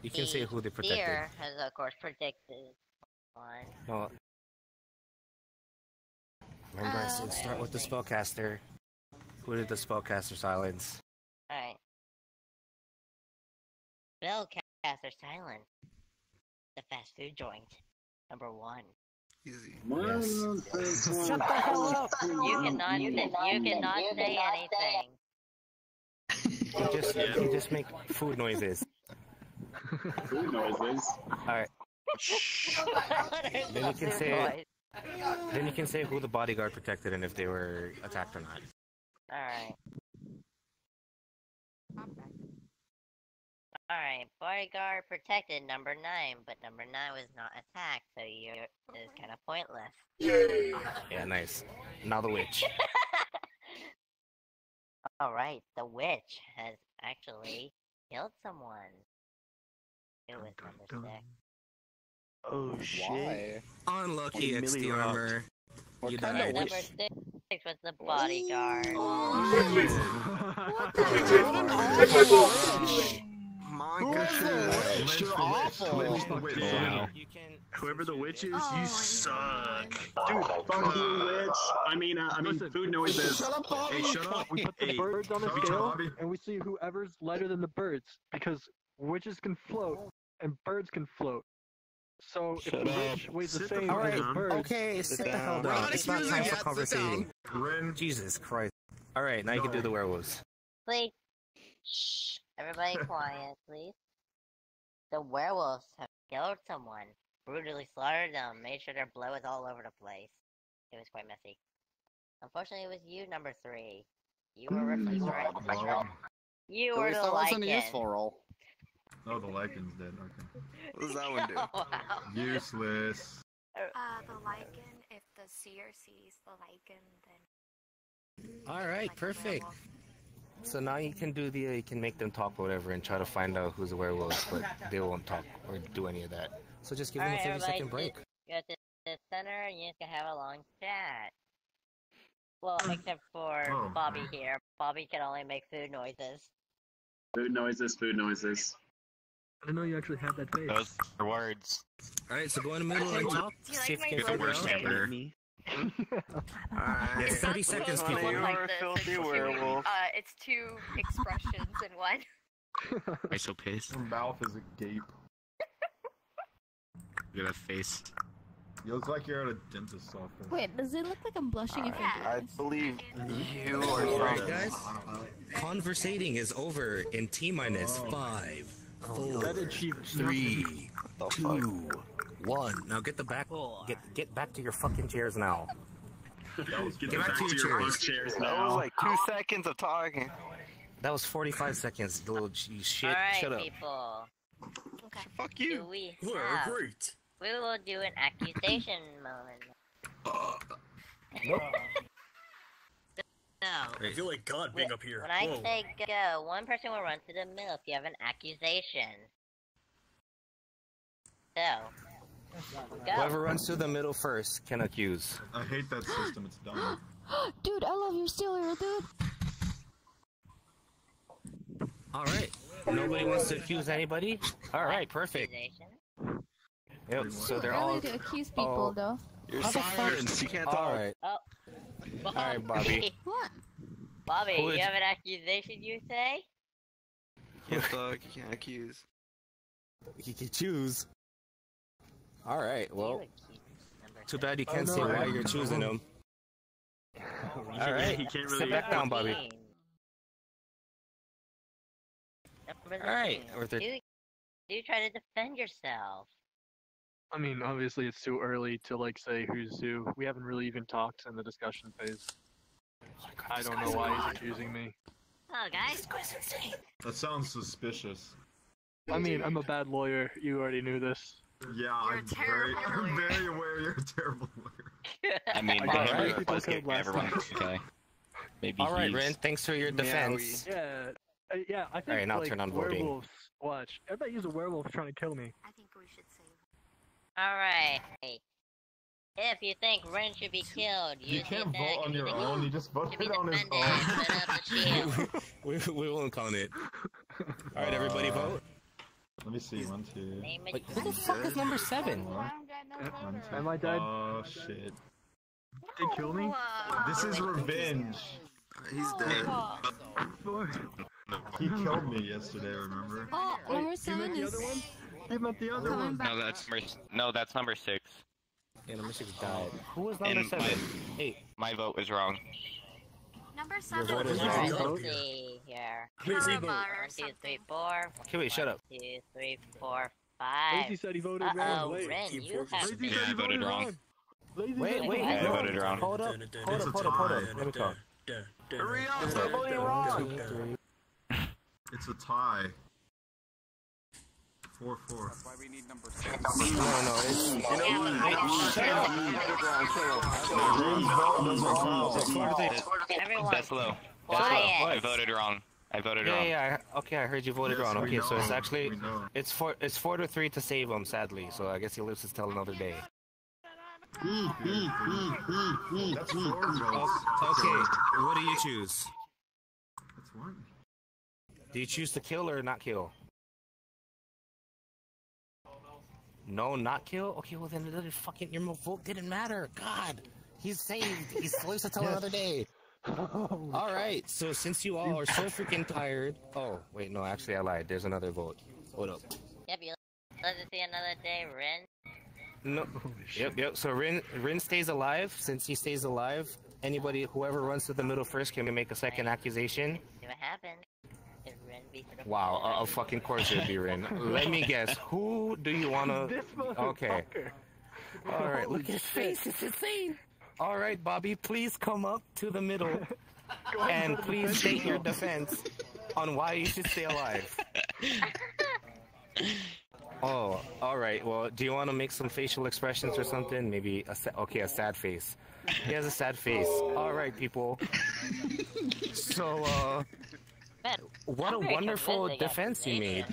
You can say who they protected. Seer has, of course, protected one. No. Remember, I said start with the spellcaster. Who did the spellcaster silence? Alright. Spellcaster silence. The fast food joint. Number 1. Easy. Yes. Shut the hell up! You cannot say anything. You just make food noises. Food noises? Alright. Then you can say who the bodyguard protected and if they were attacked or not. Alright. Alright, bodyguard protected number 9, but number 9 was not attacked, so it is kind of pointless. Yay! Yeah, nice. Now the witch. Alright, the witch has actually killed someone. It was number 6. Oh shit. Why? Unlucky XD armor. You died. Number 6 was the bodyguard. Whoever the witch is, you suck. Dude, fuck you, witch. I mean, food noises. Hey, shut up. We put the birds on the scale, and we see whoever's lighter than the birds, because witches can float, and birds can float. So if the witch weighs the same as the birds... Okay, sit the hell down. It's not time for conversating. Jesus Christ. Alright, now you can do the werewolves. Please. Shh. Everybody quiet, please. The werewolves have killed someone, brutally slaughtered them, made sure their blood was all over the place. It was quite messy. Unfortunately, it was you, number 3. You were replaced, right? Well, You At were least the that wasn't a lichen. useful roll. oh, the Lycan's dead. Okay. What does that one do? Wow. Useless. The lichen, if the seer sees the lichen, then... Alright, perfect. So now you can do you can make them talk or whatever and try to find out who's the werewolf, but they won't talk or do any of that. So just give them a 30-second break. Go to the center and you can have a long chat. Well, except for Bobby here. Bobby can only make food noises. Food noises, food noises. I didn't know you actually had that face. Those are words. Alright, so go in the middle and talk. Do you See like if you my can brother figure out. saying- Me. Alright, 30 seconds, Look people. like this, it's two expressions in one. I'm so pissed. Your mouth is a gape. Look at that face. You look like you're at a dentist's office. Wait, does it look like I'm blushing if I do I this? believe you are Alright, guys. Conversating is over in T-minus 5, 4, 3, 2, 1. Now get the back. Get back to your fucking chairs now. Get back to your chairs. That was like 2 seconds of talking. That was 45 seconds, little you shit. Alright, Shut up. people. Okay. Fuck you. Do we have... great. We will do an accusation moment. So, I feel like God being up here. when I Whoa. say go, one person will run to the middle if you have an accusation. So, go. Whoever runs to the middle first can accuse. I hate that system. It's dumb. Dude, I love your stealer, dude. Alright. Nobody wants to accuse anybody? Alright, perfect. Accusation. Yep, so they're I all... like to accuse people, though. You're How the fuck- silenced. You can't talk. Alright. Oh. Alright, Bobby. What? Bobby, Who is- you have an accusation, you say? You can't talk. You can't accuse. You can choose. Alright, well... You accuse number Too bad you Oh, can't no, say I- why you're choosing them. Alright, He can't sit really. back down, Bobby. 17. Number Alright, 17. Arthur. Do try to defend yourself. I mean, obviously it's too early to like say who's who. We haven't really even talked in the discussion phase. I don't know why he's accusing me. Oh, guys. That sounds suspicious. I mean, I'm a bad lawyer. You already knew this. Yeah, I'm very aware you're a terrible lawyer. I mean, I got whenever three you're people supposed to killed get last everyone, time. okay. Maybe Alright, he's... Ren, thanks for your defense. Yeah, I think Alright, now like, turn on voting. werewolves. Watch, I bet he's a werewolf trying to kill me. I think we should save Alright. If you think Ren should be killed, You use can't the vote on your own. You just should be voted on his defended. own. Put up the shield. we won't count it. Alright, everybody vote. Let me see. 1, 2. Name Wait, who the fuck is number 7? 1, 2. Am I dead? Oh shit. They kill me? This is revenge. He's dead. He killed me yesterday. Remember? Oh, number You 7 meant the is other one? You meant the other coming one? back. That's number 6. Yeah, number 6 died. Who was number And 7? Hey, my vote was wrong. Number your 7 vote is is wrong. Let's see here. Karama or 1, 2, 3, something. 4. Okay, wait, shut up. 1, 2, 3, 4, 5. Lazy said he voted wrong. Uh-oh, Wait. Ren, you have Lazy Yeah, said I he voted wrong. wrong. Lazy Wait, said wait, he Yeah, I no. voted wrong. Hold up, hold up. Let me talk. Hurry up! It's They're like voting 1, wrong! 2, 3. It's a tie. 4-4. That's why we need number 6. No, it's... Everyone, That's low. quiet. I voted wrong. I voted wrong. Yeah, okay, I heard you voted Yes, wrong. we Okay, so it's know, actually... we know. It's 4 to 3 to save him, sadly. So I guess he lives to tell another day. That's 4 votes. Okay, what do you choose? That's 1. Do you choose to kill or not kill? No, not kill? Okay, well then your vote didn't matter. God, he's saved. He's lives to tell another day. Alright, so since you all are so freaking tired... Oh, wait, no, actually I lied. There's another vote. Hold up. Yep, you let us see another day, Ren. No. Yep. So Rin stays alive. Since he stays alive, whoever runs to the middle first can make a second accusation. See what happens. If Ren Wow, a fucking course you'll be in. Let me guess. Who do you wanna? This Okay. motherfucker. All right. Holy Look at his shit. face. It's insane. All right, Bobby. Please come up to the middle Go ahead and try to please defend state your yourself. defense on why you should stay alive. Oh, all right. Well, do you want to make some facial expressions or something? Maybe a a sad face. He has a sad face. All right, people. So, what a I'm very wonderful convincing, defense you actually. made.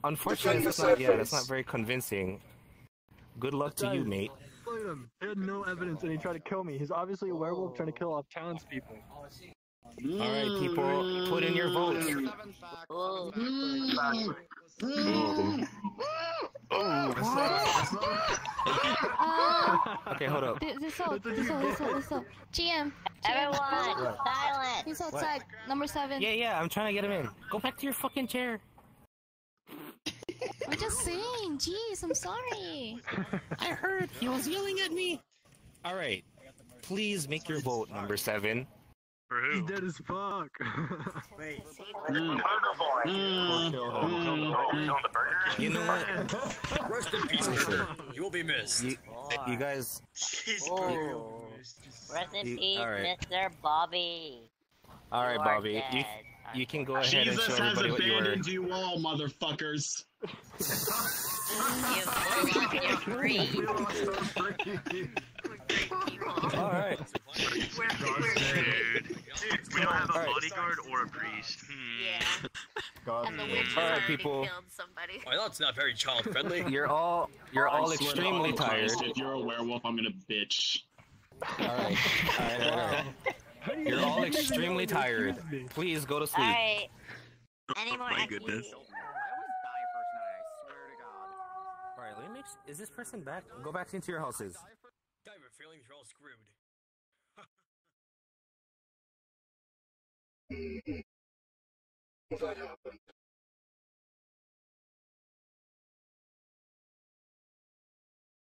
Unfortunately, that's not. Yeah, that's not very convincing. Good luck to you, mate. Look at him. He had no evidence and he tried to kill me. He's obviously a werewolf trying to kill off townspeople. All right, people, put in your votes. Okay, hold up. This up. GM. Everyone, silence. He's outside. Number 7. Yeah, I'm trying to get him in. Go back to your fucking chair. I'm just saying. Jeez, I'm sorry. I heard he was yelling at me. All right, please make your vote, number 7. For He's who? dead as fuck. Wait. You know what? Rest in peace, mister. You will be missed. You guys. Oh. Rest in peace, all right. Mr. Bobby. All right, You are Bobby. dead. You can go ahead and show Jesus has everybody what you were. abandoned you all, motherfuckers. You're free. All right. Dude, we don't have a bodyguard or a priest. And the witch All has right, already people. killed somebody. Well, that's not very child friendly. You're all I swear to extremely all tired. Christ, if you're a werewolf, I'm gonna bitch. All right. You're all extremely tired. Please go to sleep. Alright. Any more My XP? goodness. All right, let me make. Is this person back? Go back into your houses. I have a feeling you're all screwed. That happened.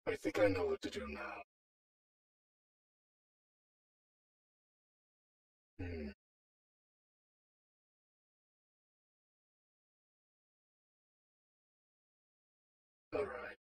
I think I know what to do now. Alright.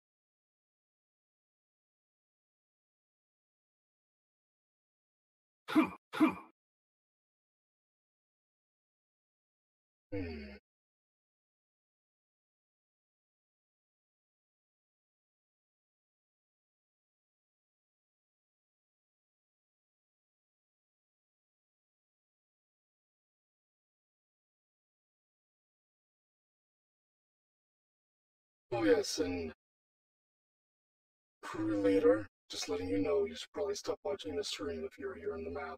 Oh yes, and crew leader, just letting you know, you should probably stop watching the stream if you're here on the map.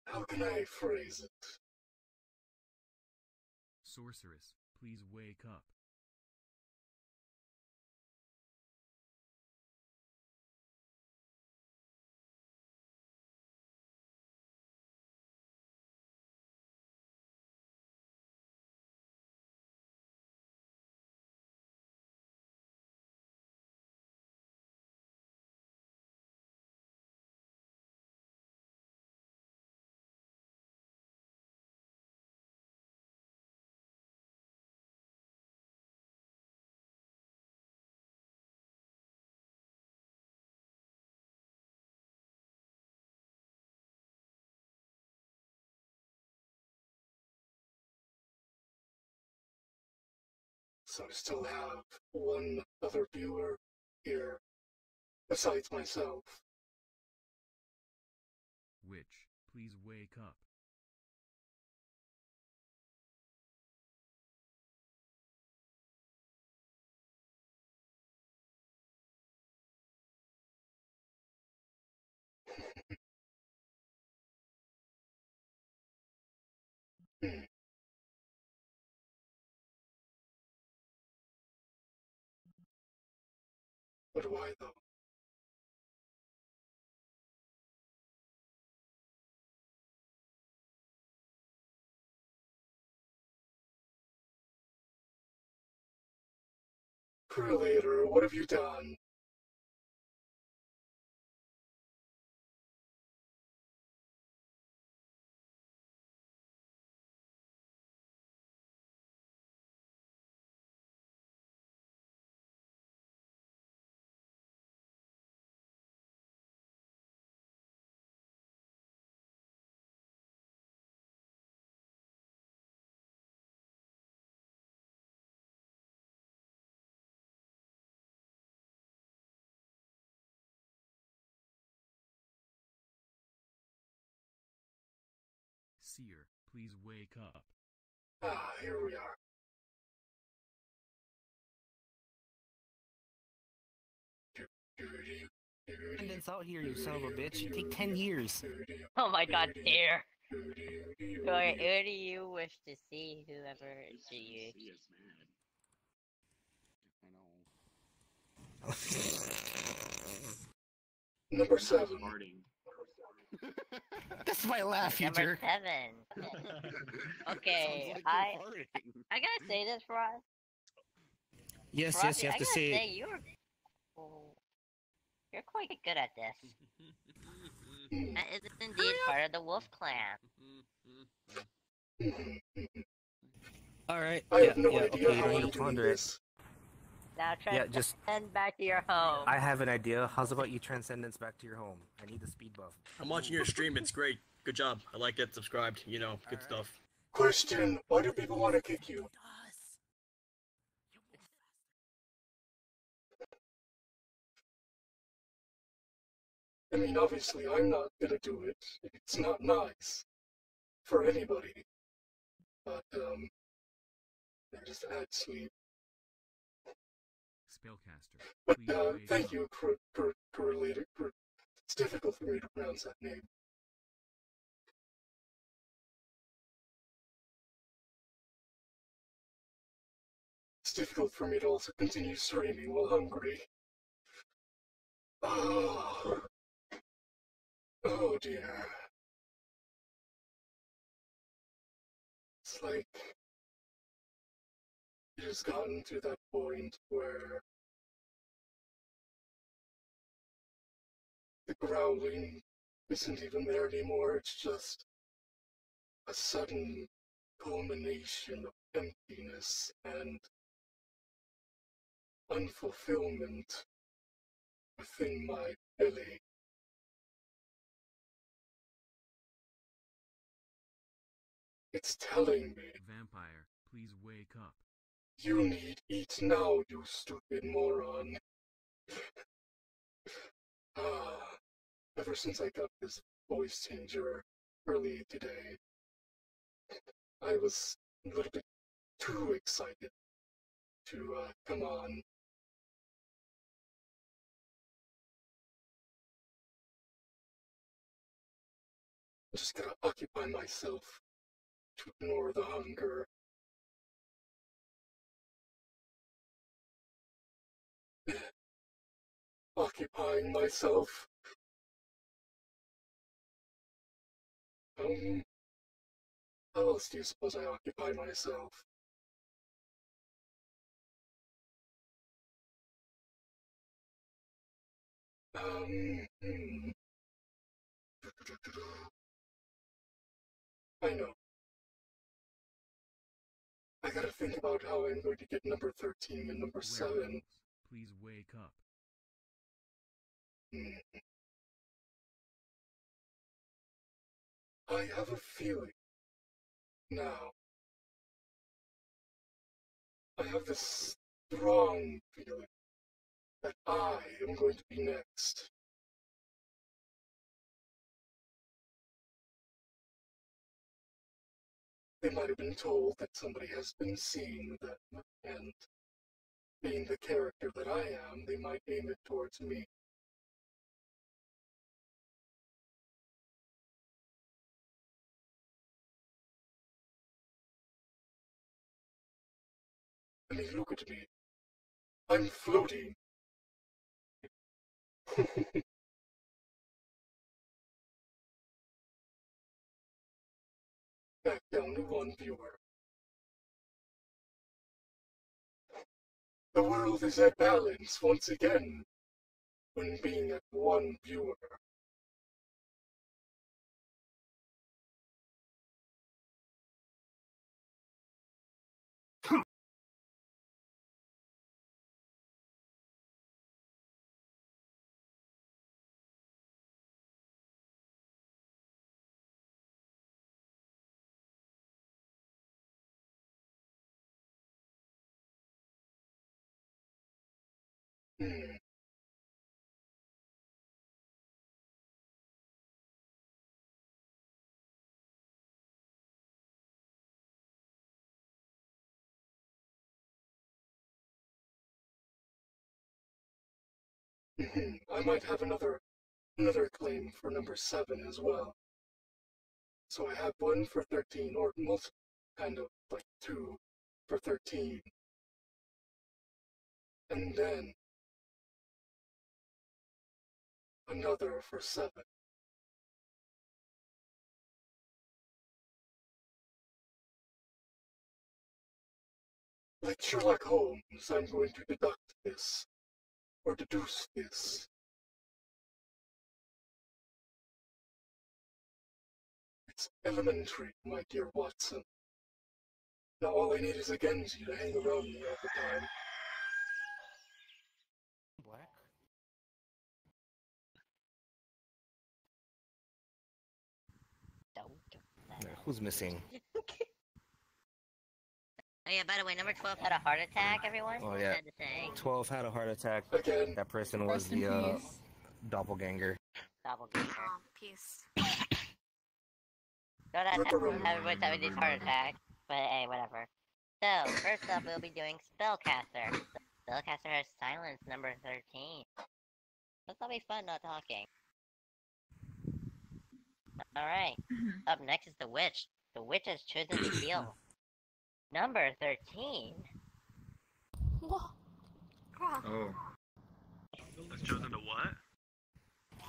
How can I phrase it? Sorceress, please wake up. So I still have one other viewer here, besides myself. Witch, please wake up. But why though? Crew leader, what have you done? Seer, please wake up. Ah, here we are. Attendance out here, you son of a bitch. Take 10 years. Oh my god, dear. Where do you wish to see whoever do you? Number 7. That's my laugh, you Number jerk. 7. Okay, I gotta say this, Ross. Yes, Ross, yes, you have I to gotta say say it. you're quite good at this. That is indeed part of the Wolf Clan. Alright, I yeah, have no yeah, idea okay, you how don't I'm need to doing ponder it. this. Now Yeah, just... send back to your home. I have an idea. How's about you transcendence back to your home? I need the speed buff. I'm watching your stream. It's great. Good job. I like it. Subscribed. You know, good stuff. Question, why do people want to kick you? I mean, obviously, I'm not gonna do it. It's not nice for anybody. But, I just had sleep. Spellcaster, But, please wake thank up. you, crew leader. It's difficult for me to pronounce that name. It's difficult for me to also continue streaming while hungry. Oh, oh dear. It's like it has gotten to that point where the growling isn't even there anymore. It's just a sudden culmination of emptiness and unfulfillment within my belly. It's telling me, Vampire, please wake up. you need eat now, you stupid moron. Ah, ever since I got this voice changer early today, I was a little bit too excited to come on. I just gotta occupy myself to ignore the hunger. Occupying myself. How else do you suppose I occupy myself? Hmm. I know. I gotta think about how I'm going to get number 13 and number 7. Please wake up. I have a feeling now. I have this strong feeling that I am going to be next. They might have been told that somebody has been seeing them, and being the character that I am, they might aim it towards me. I mean, look at me. I'm floating. Back down to 1 viewer. The world is at balance once again when being at one viewer. I might have another claim for number 7 as well. So I have one for 13, or multiple, kind of like 2 for 13. And then another for 7. Like Sherlock Holmes, I'm going to deduct this, or deduce this. It's elementary, my dear Watson. Now all I need is a Genji to hang around me all the time. Black? Who's missing? Oh yeah, by the way, number 12 had a heart attack, everyone. Oh yeah. Sad to say. 12 had a heart attack. That person was Rest in the peace. doppelganger. Doppelganger. Oh, peace. Don't have everyone having these heart attacks, but hey, whatever. So, first up, we'll be doing Spellcaster. Spellcaster has silence number 13. That'll be fun not talking. Alright, up next is the Witch. The Witch has chosen to heal. Number 13. Whoa. Oh. That's chosen to what?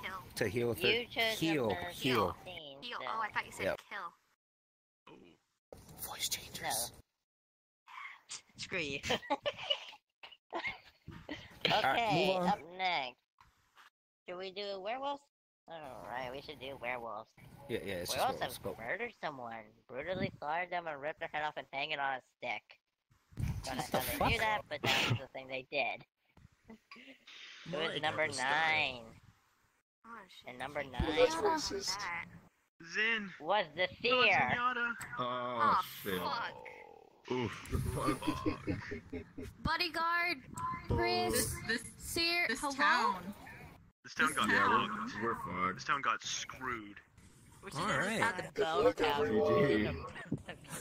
Kill. To heal. You chose Heal. number Heal. 13, Heal. so- Oh, I thought you said Yep. kill. Voice changers. No. Screw you. Alright, Okay, move on. up next. Should we do werewolves? Alright, we should do werewolves. Yeah, it's just Werewolves werewolves. have Go. murdered someone, brutally slaughtered them, and ripped their head off and hang it on a stick. Don't know how they do that, but that was the thing they did. It was Might number have a 9. style. Oh, shit. And number 9 That's racist. Zin. was the No, seer. Zenyatta. Oh, shit. Fuck. Oof. Bodyguard, Chris, Seer, This hello? town. This town got Yeah, fucked. we're fucked. This town got screwed. Alright. Not the Good bone luck, town. everyone.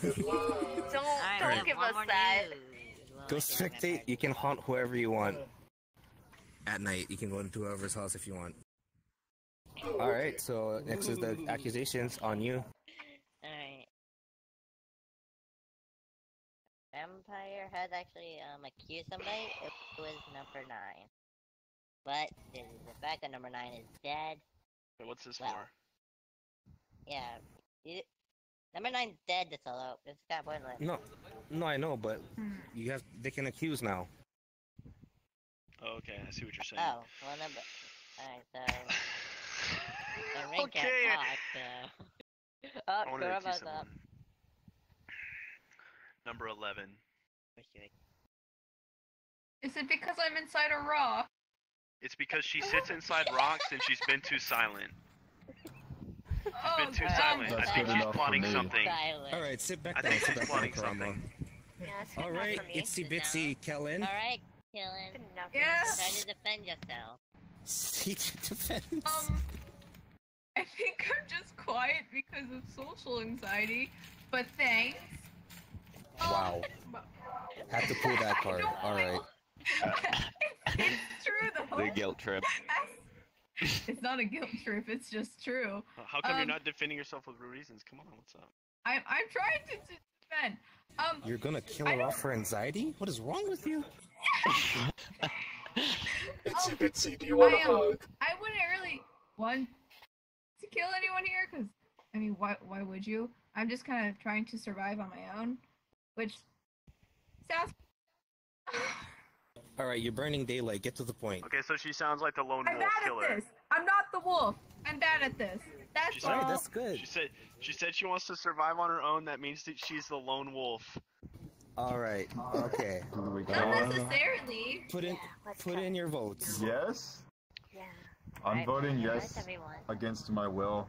Good luck. Don't give us that. Go spectate. You can haunt whoever you want. At night, you can go into whoever's house if you want. Alright, so next is the accusations on you. Alright. Vampire has actually accused somebody. It was number 9. But the fact that number 9 is dead, So what's this Well. for? yeah. Number 9's dead, that's all. It's got pointless. No, I know, but they can accuse now. Oh, okay, I see what you're saying. Oh, well, number. Alright, so. The ring Okay. can't talk, so. Oh, I want to Koroma's accuse up. someone. Number 11. Is it because I'm inside a rock? It's because she sits inside rocks and she's been too silent. She's been too silent. That's I think good she's enough for plotting me. something. Silent. Alright, sit back I down, think sit she's back down, plotting Karama. something. Yeah, that's good Alright, enough for me. Itsy Bitsy Kellen. Alright, Killen. Good enough. Yes. Try to defend yourself. Seek defense. I think I'm just quiet because of social anxiety, but thanks. Wow. Had to pull that card. Alright. It's true though. The guilt trip. It's not a guilt trip, it's just true. How come you're not defending yourself with real reasons? Come on, what's up? I'm trying to defend. You're gonna kill her off for anxiety? What is wrong with you? Itsy Bitsy, do you want a hug? I wouldn't really want to kill anyone here, because, I mean, why would you? I'm just kind of trying to survive on my own, which sounds... Alright, you're burning daylight. Get to the point. Okay, so she sounds like the lone I'm wolf bad killer. at this. I'm not the wolf. I'm bad at this. That's She all. said, that's good. She said she wants to survive on her own. That means that she's the lone wolf. Alright, okay. Not necessarily. Put in your votes. Yes? Yeah. I'm voting Yes, yes everyone. against my will.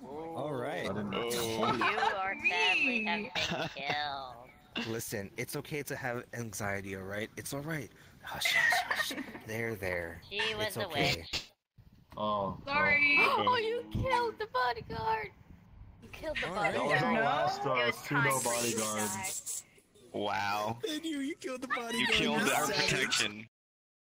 Alright. You are sadly have been killed. Listen, it's okay to have anxiety, alright? It's alright. Hush, hush, hush. There. She was It's a okay. witch. Oh. Sorry. Oh, you killed the bodyguard. You killed the That was bodyguard. our last It was time pseudo for you to bodyguard. die. Wow. You killed the bodyguard. You killed you our savage. protection.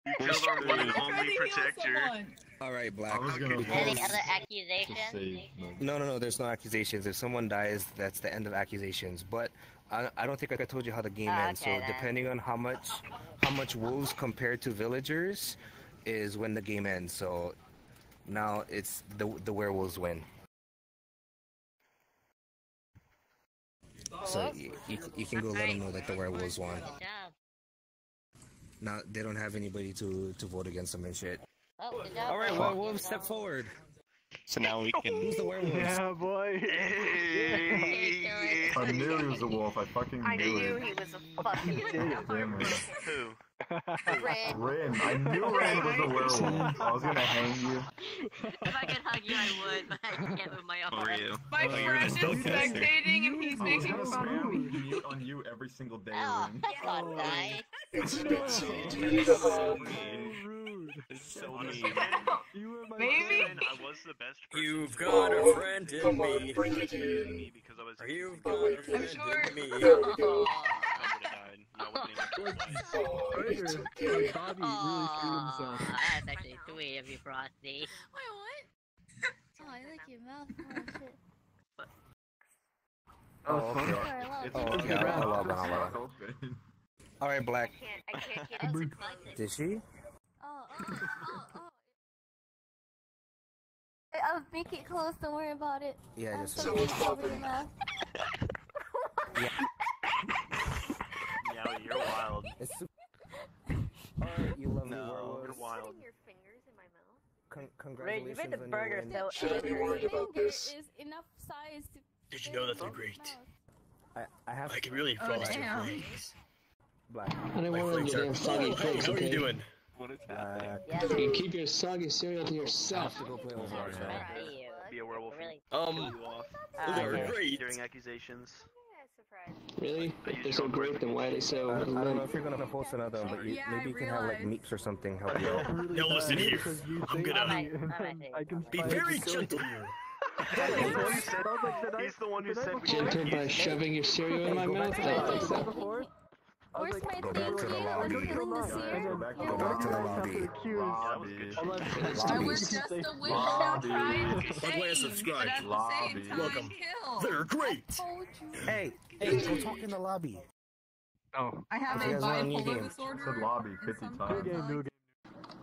You killed our one and only protector. Alright, Black. Any other accusations? No, there's no accusations. If someone dies, that's the end of accusations. But I don't think I told you how the game ends. okay, So then. depending on how much wolves compared to villagers is when the game ends. So now it's the werewolves win. So you can go let them know that the werewolves won. Good job. Now they don't have anybody to vote against them and shit. Oh, good job. All right, werewolves, step forward. So now we can. Who's the werewolves? Yeah, boy. I knew he was a wolf. I fucking knew I knew it. he was a fucking Damn it. Who? Red. Rin. I knew Rin was a werewolf. I was gonna hang you. If I could hug you, I would, but I can't move my arm. For you. My friend is spectating and he's I was making gonna fun of spam me. mute on you every single day, Oh, Rin. that's not nice. It's Bitsy. Do you need a hug? It's so mean. Maybe. I was the best person. You've got a friend in Come on, me. bring it in. Because I was. You've Oh, got a wait, friend sure. in me. There we go. I would have died. I wasn't even Oh, it's okay. Bobby really screwed himself. That's actually sweet of you, Frosty. Wait, what? Oh, I like your mouth. Oh, shit. Oh, okay. Sorry, I love It's Oh, a okay. good I'll round. log on. Open. All right, Black. I can't get it. Did she? Oh. I'll make it close, don't worry about it. Yeah, I'm just. so big over your mouth. Yeah, you're wild. It's Alright, you lovely You're werewolves. wild. Your fingers in my mouth. Congratulations you made the on burger your win. so Should I be worried about this? Is enough size to Did you know that they're great? I have I can really Oh, frost your damn. flakes. Black. I don't My want flakes your are. damn soggy Oh, hey, flakes, how are you okay? doing? What is Black. You keep your soggy cereal to yourself. Go play Overwatch. Nice to man. see you. Be a werewolf. Really? You off. They're okay. great. During accusations. Yeah, surprise. Really? If they're so great, then why are they so... I don't know if you're gonna post another one, but Yeah, I maybe you can have like realized. meeps or something help you out. Really Now listen bad here. because you I'm say gonna- Alright, and alright, I can Be find very it. gentle here. He's the one who said we Gentle should by use shoving your cereal in my mouth? I don't think so. Where's my Go back to the lobby. killing the seer? Go back to Go back to the lobby. I was just a witch now trying to By the way, I save, but subscribed. at the Lobby. same time Welcome. kill. They're great. Told you. Hey, go talk in the lobby. Oh, I have You a guys want a new bipolar game? disorder. Said lobby and 50 sometimes times. new game, I new like-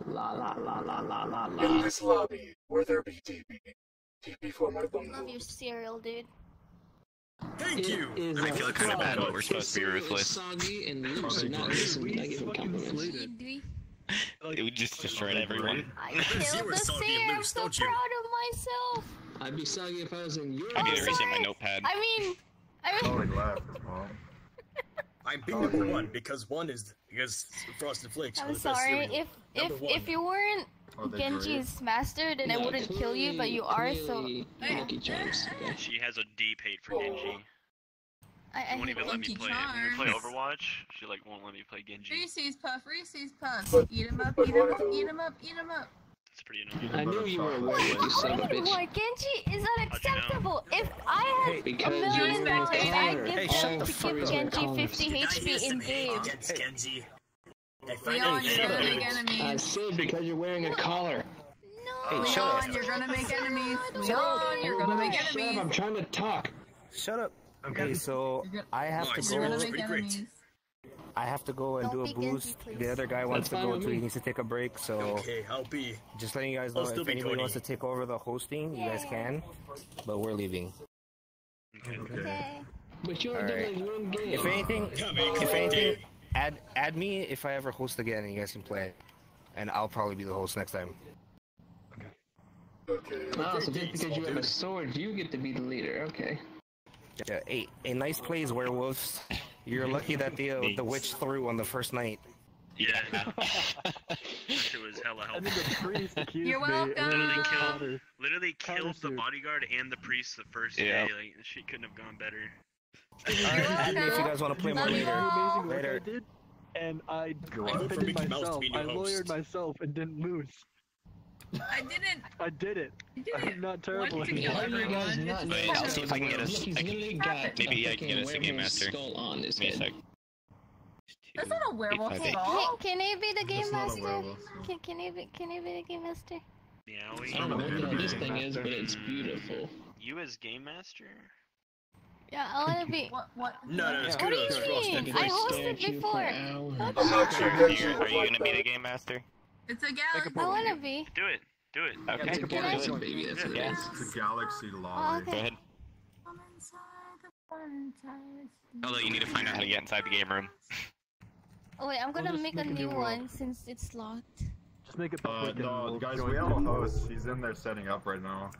game. La la la la la la In la. this lobby, where there be TP. TP for my Love bundle. your cereal, dude. Thank you. I feel kind of bad, but we're supposed to be ruthless. Soggy and loose and not listen when I give him compliments. It would just destroy everyone. I You killed were the soggy seer. and I'm loose, so don't you? proud of myself. I'd be soggy if I was in your... I need to reset my sorry. notepad. I mean, Oh, he left. Well, I'm being number one because Frosted Flakes are I'm the best sorry. cereal. If Number if you weren't are they Genji's master, then I No, wouldn't kill you, but you are. So clearly Lucky Charms. Okay. She has a deep hate for Genji. I She won't hate even let me Lucky play it. When we play Charms. Overwatch, she like won't let me play Genji. Reese's Puff, Reese's Puff. But- Eat 'em up, but eat 'em what- up, eat 'em up, eat 'em up. It's pretty annoying. I knew you were aware, you son of a bitch. Why, Genji is unacceptable. If I Hey, had a because million you're dollars, a I'd coward. give Hey, them shut to the fuck give up. Genji 50 HP in game. Against Genji. I find Leon, out you're shut gonna up. make I enemies. said because you're wearing a collar. Hey, shut Leon, up. you're gonna make enemies. Leon, you're gonna make Shut up, I'm enemies. trying to talk. Shut up. Okay, so You're I have to Nice. You're gonna go. make Pretty great. enemies. I have to go and Don't do a be Genji, boost. please. The other guy wants to fine go with too. He me. needs to take a break. So Okay, I'll be. just letting you guys know I'll still if be anybody Cody. wants to take over the hosting, you guys can. But we're leaving. Okay. Okay. But you only Alright. did like one game. If anything, Coming. if anything, add me if I ever host again, and you guys can play, and I'll probably be the host next time. Okay. Oh, so just because you have a sword, you get to be the leader. Okay. Yeah, a nice plays werewolves. You're lucky that the witch threw on the first night. Yeah. It was hella helpful. And then the priest accused You're me. welcome. And then Literally killed the countersued. bodyguard and the priest the first Yeah. day. Like, she couldn't have gone better. Alright, add me if you guys want to play more You know later. how amazing work Later. I did? And I vote for defended Mickey Mouse to myself. be new I lawyered host. myself and didn't lose. I didn't. I did it. You did it. I'm not terrible One anymore. tequila, everyone. Wait, I'll see if I can get us. Maybe I can get us a game master. Skull on his Give me a head. sec. That's not a werewolf 858. skull. Can he be the game That's not a master? werewolf. Can he be the game master? Meowie. I don't know what this thing is, but it's beautiful. You as game master? Yeah, I wanna be. What? No, it's What good. do It's you frosted mean? I flakes. hosted before. I'm not sure Are you gonna be the game master? It's a galaxy. I wanna be. Do it. Do it. Okay. It's a Can I- galaxy, baby. That's what it is. It's a galaxy Oh, lolly. okay. Go ahead. Although you need to find out how to get inside the game room. Oh wait, I'm gonna just make a make a new new world. one since it's locked. Just make it public and No, we'll guys, join we have a the- host. He's in there setting up right now.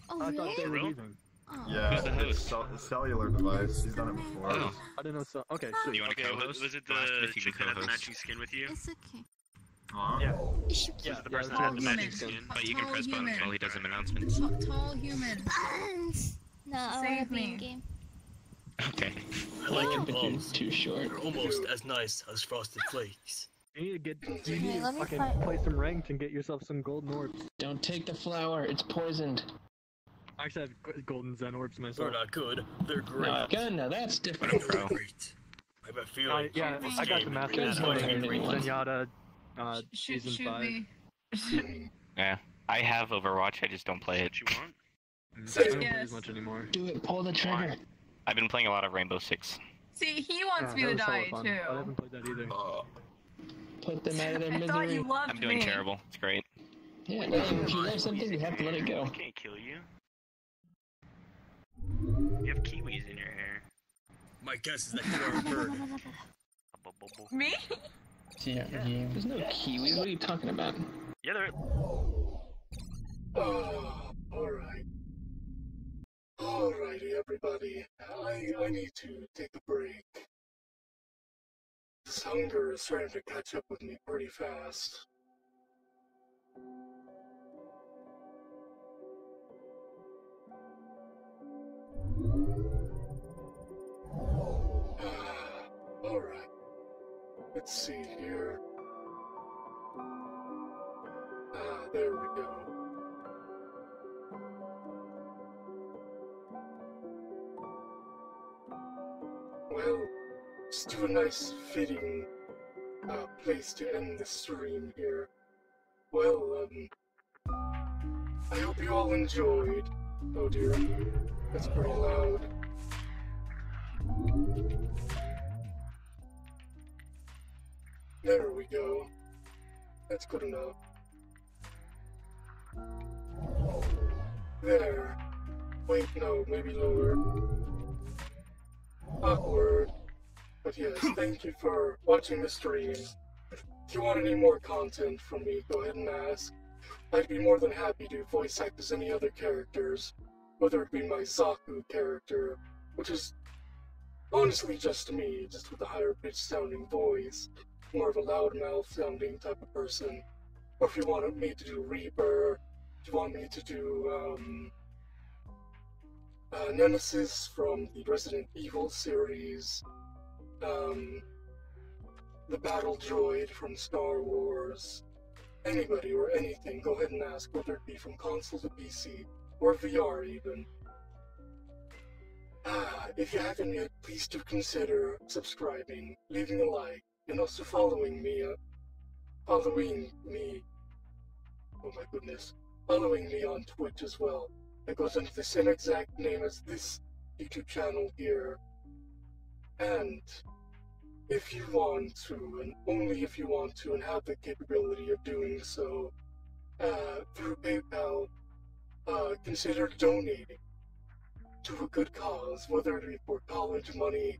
Oh I thought they really? were Real? leaving. Oh. Yeah, Who's the it's a cellular device. He's done it before. Oh. I didn't know so. Okay, Do sweet. you want to Okay, co-host? was it I'll ask him the if you chick can that had the co-host. matching skin with you? It's okay. Huh? Yeah. Was it the person that had the Human. matching skin? But you can Tall press buttons human. while he does some announcements. Tall human. No, I wanna Save be in me. game. Okay. I like your But you're balls. too short. They're almost as nice as frosted flakes. You need to get. You Okay, need let to me fucking find- play some ranked and get yourself some golden orbs. Don't take the flower. It's poisoned. I actually have golden Zen orbs They're myself. not good. They're great. No, gun. Now that's But I'm different. pro. Great. I have a feeling. Yeah, this I got game the is master really Guns sword don't in hurt anyone. Zenyatta, Shoot season 5. me. Yeah. I have Overwatch, I just don't play it. What you want? I don't play Yes. as much anymore. Do it. Pull the trigger. I've been playing a lot of Rainbow Six. See, he wants me that to was hella die fun. too. I haven't played that either. Put them out of their I thought misery. you loved I'm doing me. terrible. It's great. Yeah, no, if you love something, you have to let it go. I can't kill you. You have kiwis in your hair. My guess is that you are a bird. Me? Yeah. There's no kiwis. What are you talking about? Yeah, there. Oh, alright. Alrighty, everybody. I need to take a break. This hunger is starting to catch up with me pretty fast. Alright. Let's see here. There we go. Well, just do a nice fitting place to end the stream here. Well, I hope you all enjoyed. Oh dear, that's pretty loud. There we go. That's good enough. There. Wait, no, maybe lower. Awkward. But yes, thank you for watching the stream. If you want any more content from me, go ahead and ask. I'd be more than happy to voice act as any other characters, whether it be my Zaku character, which is honestly just me, just with a higher pitched sounding voice, more of a loudmouth sounding type of person. Or if you wanted me to do Reaper, if you want me to do Nemesis from the Resident Evil series, the Battle Droid from Star Wars, anybody or anything, go ahead and ask, whether it be from console to PC, or VR even. If you haven't yet, please do consider subscribing, leaving a like, and also following me, oh my goodness, following me on Twitch as well. It goes under the same exact name as this YouTube channel here. And if you want to, and only if you want to, and have the capability of doing so, through PayPal, consider donating to a good cause, whether it be for college money,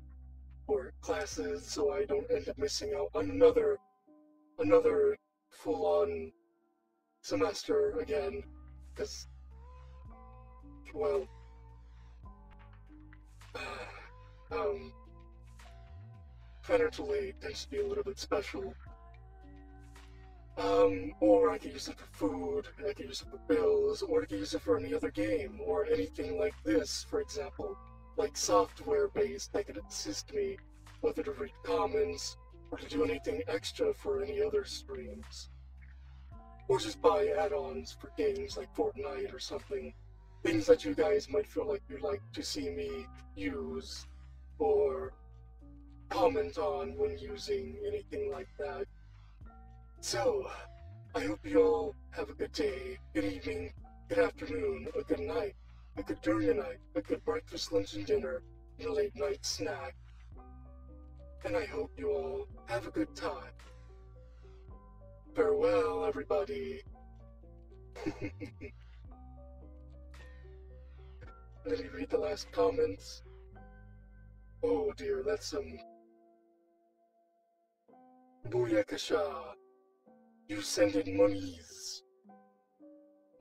for classes so I don't end up missing out on another full-on semester again, because, well, financial aid tends to be a little bit special. Or I could use it for food, I could use it for bills, or I could use it for any other game, or anything like this, for example, like software-based that could assist me, whether to read comments, or to do anything extra for any other streams. Or just buy add-ons for games like Fortnite or something. Things that you guys might feel like you'd like to see me use, or comment on when using anything like that. So, I hope you all have a good day, good evening, good afternoon, a good night, a good during the night, a good breakfast, lunch, and dinner, and a late night snack. And I hope you all have a good time. Farewell, everybody. Let me read the last comments. Oh dear, that's Booyakasha. You send in monies.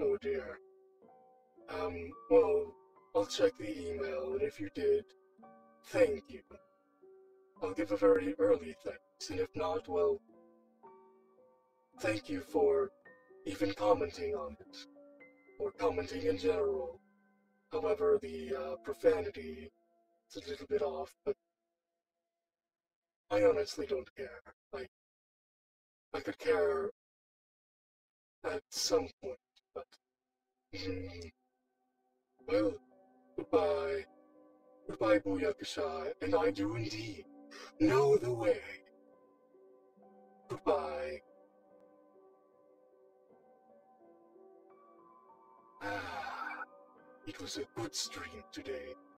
Oh dear. Well, I'll check the email, and if you did, thank you. I'll give a very early thanks, and if not, well, thank you for even commenting on it, or commenting in general. However, the profanity is a little bit off, but I honestly don't care. I could care at some point, but... well, goodbye. Goodbye, Booyakasha, and I do indeed know the way. Goodbye. It was a good stream today.